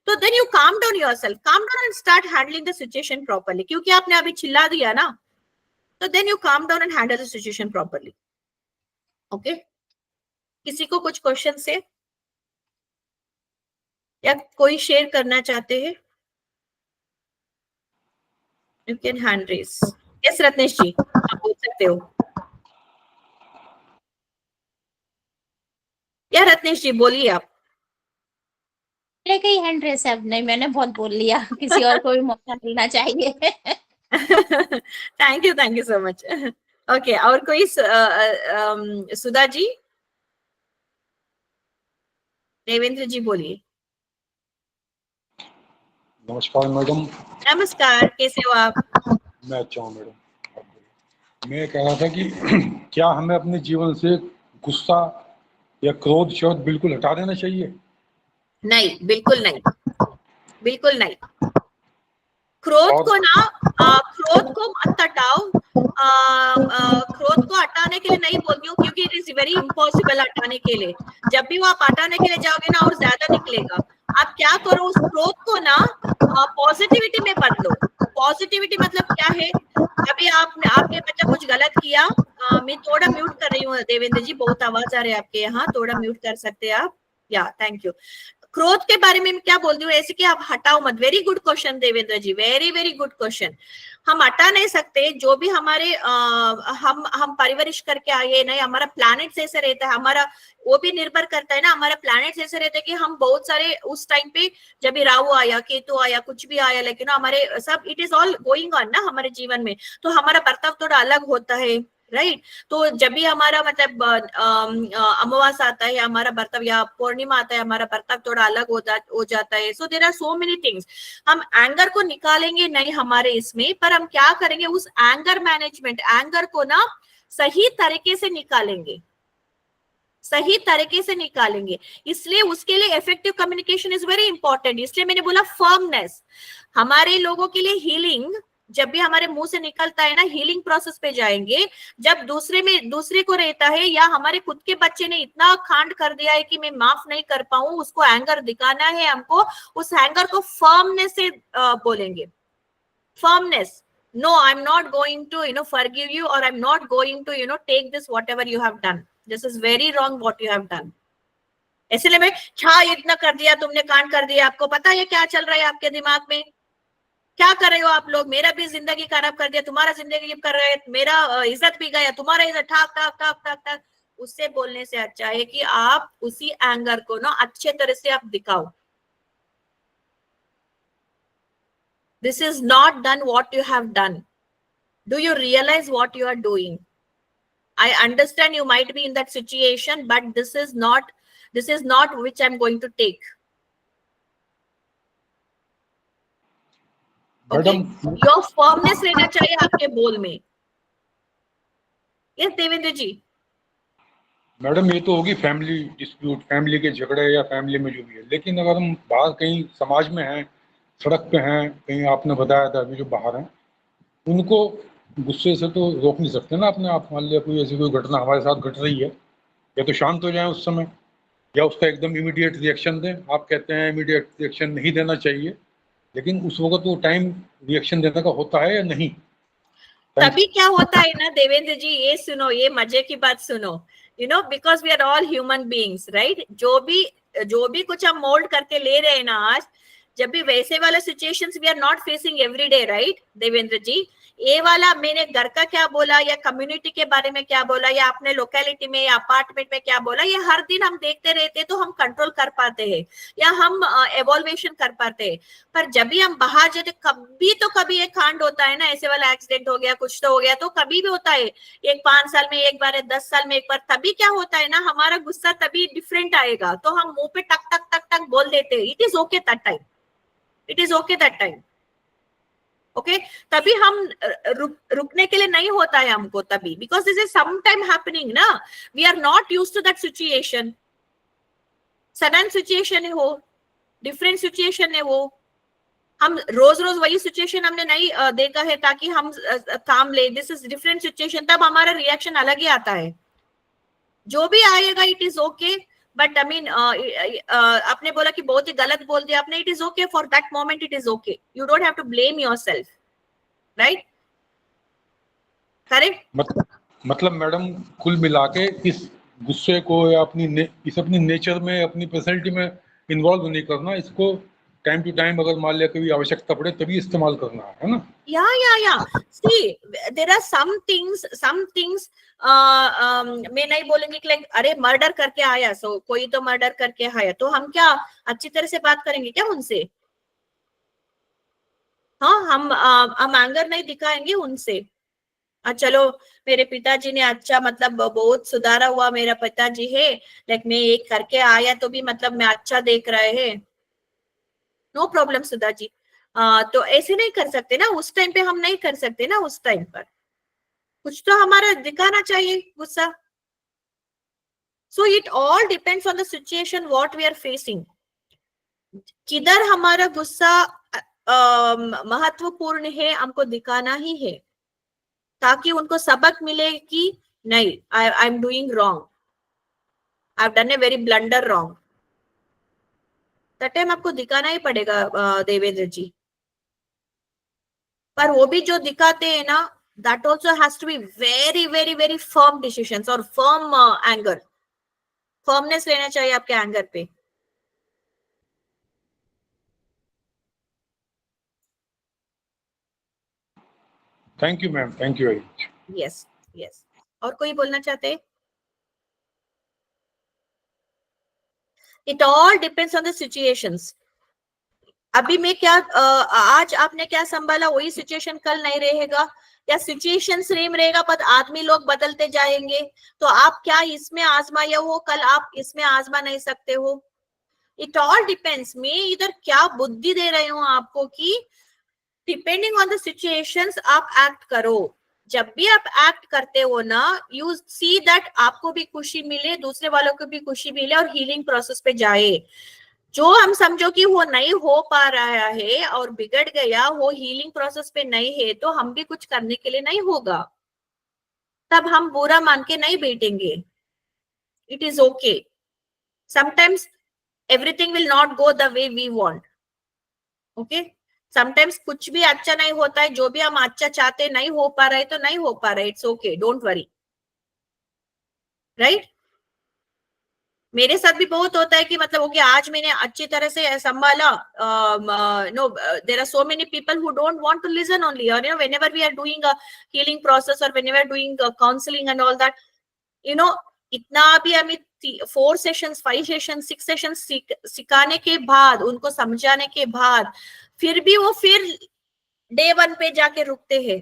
तो then you calm down yourself, calm down and start handling the situation properly, क्योंकि आपने अभी चिल्ला दिया ना, तो then you calm down and handle the situation properly. Okay, किसी को कुछ क्वेश्चन से या कोई शेयर करना चाहते हैं? You can hand raise. Yes Ratnesh ji, आप बोल सकते हो। या रत्नेश जी बोलिए आप। मेरे का ही हैंड रेस है, अब नहीं, मैंने बहुत बोल लिया, किसी और को भी मौका मिलना चाहिए। Thank you so much. Okay, और कोई सुधा जी, देवेंद्र जी बोलिए। नमस्कार मैडम। नमस्कार, कैसे हो आप? मैं अच्छा हूँ मैडम। मैं कह रहा था कि क्या हमें अपने जीवन से गुस्सा या क्रोध शब्द बिल्कुल हटा देना चाहिए? नहीं, बिल्कुल नहीं, बिल्कुल नहीं। क्रोध और को ना, क्रोध को मत हटाओ। क्रोध को हटाने के लिए नहीं बोलती हूँ, क्योंकि इट इज वेरी इम्पॉसिबल हटाने के लिए। जब भी वो आप हटाने के लिए जाओगे ना, और ज्यादा निकलेगा। आप क्या करो, उस क्रोध को ना पॉजिटिविटी में बदलो। पॉजिटिविटी मतलब क्या है? अभी आपने बच्चा कुछ गलत किया, मैं थोड़ा म्यूट कर रही हूँ देवेंद्र जी, बहुत आवाज आ रही है आपके यहाँ, थोड़ा म्यूट कर सकते हैं आप? या थैंक यू। क्रोध के बारे में मैं क्या बोलती हूँ, ऐसे कि आप हटाओ मत। वेरी गुड क्वेश्चन देवेंद्र जी, वेरी वेरी गुड क्वेश्चन। हम हटा नहीं सकते, जो भी हमारे हम परवरिश करके आए नहीं, हमारा प्लैनेट जैसे रहता है, हमारा वो भी निर्भर करता है ना, हमारा प्लैनेट जैसे रहता है कि हम बहुत सारे उस टाइम पे जब भी राहु आया, केतु आया, कुछ भी आया, लेकिन हमारे सब it is all going on ना हमारे जीवन में, तो हमारा बर्ताव थोड़ा अलग होता है, राइट। तो जब भी हमारा मतलब अमावास आता है, हमारा बर्ताव, या पूर्णिमा आता है, हमारा बर्ताव थोड़ा अलग हो जाता है। So there are so many things. हम एंगर को निकालेंगे नहीं हमारे इसमें, पर हम क्या करेंगे, उस एंगर मैनेजमेंट, एंगर को ना सही तरीके से निकालेंगे, सही तरीके से निकालेंगे। इसलिए उसके लिए effective communication is very important. इसलिए मैंने बोला फर्मनेस। हमारे लोगों के लिए हीलिंग जब भी हमारे मुंह से निकलता है ना, हीलिंग प्रोसेस पे जाएंगे। जब दूसरे को रहता है, या हमारे खुद के बच्चे ने इतना कांड कर दिया है कि मैं माफ नहीं कर पाऊं, उसको एंगर दिखाना है हमको, उस एंगर को फर्मनेस से बोलेंगे। Firmness, no, I'm not going to forgive you, or I'm not going to take this whatever you have done. This is very wrong what you have done. इसलिए मैं इतना कर दिया तुमने, कांड कर दिया, आपको पता है क्या चल रहा है आपके दिमाग में, क्या कर रहे हो आप लोग, मेरा भी जिंदगी खराब कर दिया, तुम्हारा जिंदगी कर रहे, मेरा इज्जत भी गया, तुम्हारा इज्जत, ठाक ठाक ठाक ठाक ठाक। उससे बोलने से अच्छा है कि आप उसी एंगर को ना अच्छे तरह से आप दिखाओ। This is not done what you have done. Do you realize what you are doing? I understand you might be in that situation, but this is not which I'm going to take. Okay? Your firmness रहना चाहिए आपके बोल में। Yes, Devendra जी। Madam ये तो होगी family dispute, family के झगड़े या फैमिली में जो भी है, लेकिन अगर हम बाहर कहीं समाज में हैं, सड़क पे हैं, कहीं आपने बताया था अभी जो बाहर हैं, उनको गुस्से से तो रोक नहीं सकते ना अपने आप। मान लिया कोई ऐसी कोई घटना हमारे साथ घट रही है, या तो शांत हो जाए उस समय, या उसका एकदम इमीडिएट रिएक्शन दें। आप कहते हैं इमीडिएट रिएक्शन नहीं देना चाहिए, लेकिन उस वक्त वो टाइम रिएक्शन देने का होता है या नहीं? तभी क्या होता है ना देवेंद्र जी, ये सुनो, ये मजे की बात सुनो, because we are all human beings, right. जो भी कुछ हम मोल्ड करके ले रहे हैं ना आज, जब भी वैसे वाले situations we are not facing every day, right Devendra ji. ये वाला मैंने घर का क्या बोला, या कम्युनिटी के बारे में क्या बोला, या अपने लोकेलिटी में या अपार्टमेंट में क्या बोला, ये हर दिन हम देखते रहते, तो हम कंट्रोल कर पाते हैं, या हम एवोल्वेशन कर पाते हैं। पर जब भी हम बाहर जाते, कभी एक कांड होता है ना, ऐसे वाला एक्सीडेंट हो गया, कुछ तो हो गया, तो कभी भी होता है, एक 5 साल में एक बार है, 10 साल में एक बार, तभी क्या होता है ना, हमारा गुस्सा तभी डिफरेंट आएगा, तो हम मुंह पे टक टक टक टक बोल देते हैं। It is okay that time, it is okay that time. Okay तभी हम रुकने के लिए नहीं होता है हमको तभी, because this is some time happening ना, we are not used to that situation, sudden situation है वो, डिफरेंट सिचुएशन है वो, हम रोज रोज वही सिचुएशन हमने नहीं देखा है ताकि हम काम ले, दिस इज डिफरेंट सिचुएशन, तब हमारा रिएक्शन अलग ही आता है। जो भी आएगा it is okay, but I mean आपने बोला कि बहुत ही गलत बोल दिया आपने, it is okay for that moment, it is okay, you don't have to blame yourself, right? Correct? मतलब मैडम कुल मिला के इस गुस्से को या अपनी नेचर में, अपनी पर्सनैलिटी में इन्वॉल्व नहीं करना, इसको टाइम टू टाइम अगर मान लिया कभी आवश्यकता पड़े तभी इस्तेमाल करना है ना? या सी देयर आर सम थिंग्स मैं नहीं बोलूंगी कि लाइक अरे मर्डर करके आया, सो कोई तो मर्डर करके आया, तो हम क्या अच्छी तरह से बात करेंगे क्या उनसे? हाँ, हम एंगर नहीं दिखाएंगे उनसे। चलो मेरे पिताजी ने अच्छा मतलब बहुत सुधारा हुआ मेरा पिताजी है, लाइक मैं एक करके आया तो भी मतलब मैं अच्छा देख रहे हैं, नो प्रॉब्लम सुधा जी। तो ऐसे नहीं कर सकते ना, उस टाइम पे हम नहीं कर सकते ना, उस टाइम पर कुछ तो हमारा दिखाना चाहिए गुस्सा। So it all depends on the situation what we are facing, किधर हमारा गुस्सा महत्वपूर्ण है हमको दिखाना ही है, ताकि उनको सबक मिले कि नहीं, I am doing wrong, I have done a very blunder wrong, that time आपको दिखाना ही पड़ेगा देवेंद्र जी। पर वो भी जो दिखाते हैं ना, that also has to be very very very firm decisions और फर्म एंगर, फर्मनेस लेना चाहिए आपके एंगर पे। Thank you ma'am, thank you very much. Yes yes, और कोई बोलना चाहते हैं? It all depends on the situations. अभी मैं क्या आज आपने क्या संभाला वही सिचुएशन कल नहीं रहेगा, या सिचुएशन सेम रहेगा पर आदमी लोग बदलते जाएंगे, तो आप क्या इसमें आजमाया हो कल आप इसमें आजमा नहीं सकते हो। इट ऑल डिपेंड्स, मैं इधर क्या बुद्धि दे रही हूँ आपको कि डिपेंडिंग ऑन द सिचुएशंस आप एक्ट करो। जब भी आप एक्ट करते हो ना, यू सी दैट आपको भी खुशी मिले, दूसरे वालों को भी खुशी मिले और हीलिंग प्रोसेस पे जाए। जो हम समझो कि वो नहीं हो पा रहा है और बिगड़ गया, वो हीलिंग प्रोसेस पे नहीं है, तो हम भी कुछ करने के लिए नहीं होगा, तब हम बुरा मान के नहीं बैठेंगे। It is okay, sometimes everything will not go the way we want, okay? Sometimes कुछ भी अच्छा नहीं होता है, जो भी हम अच्छा चाहते नहीं हो पा रहा है तो नहीं हो पा रहा है, it's okay, don't worry, right? मेरे साथ भी बहुत होता है कि मतलब ओके आज मैंने अच्छी तरह से संभाला, no there are so many people who don't want to listen only, और you know whenever we are doing a healing process और whenever doing counselling and all that, you know इतना भी हमें 4 सेशंस 5 सेशंस 6 सेशंस सिखाने के बाद, उनको समझाने के बाद, फिर भी वो फिर डे 1 पे जाके रुकते हैं,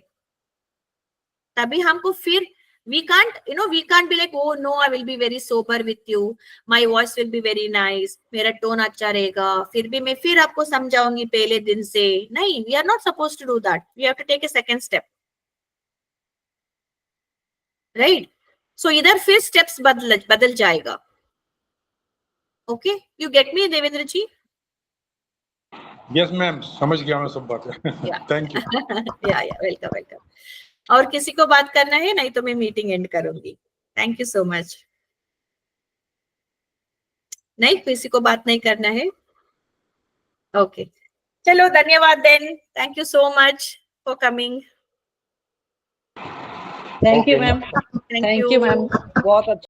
तभी हमको फिर we can't be like, oh no, I will be very sober with you, my voice will be very nice, मेरा टोन अच्छा रहेगा, फिर भी मैं फिर आपको समझाऊंगी पहले दिन से, नहीं, we are not supposed to do that, we have to take a second step, right? So इधर फिर steps बदल जाएगा, okay? You get me Devendra ji? Yes ma'am, समझ गया मैं सब बातें। Thank you. या वेलकम। और किसी को बात करना है? नहीं तो मैं मीटिंग एंड करूंगी। Thank you so much. नहीं, किसी को बात नहीं करना है? ओके, चलो धन्यवाद then, thank you so much for coming. Thank you ma'am, thank thank you ma'am, बहुत अच्छा।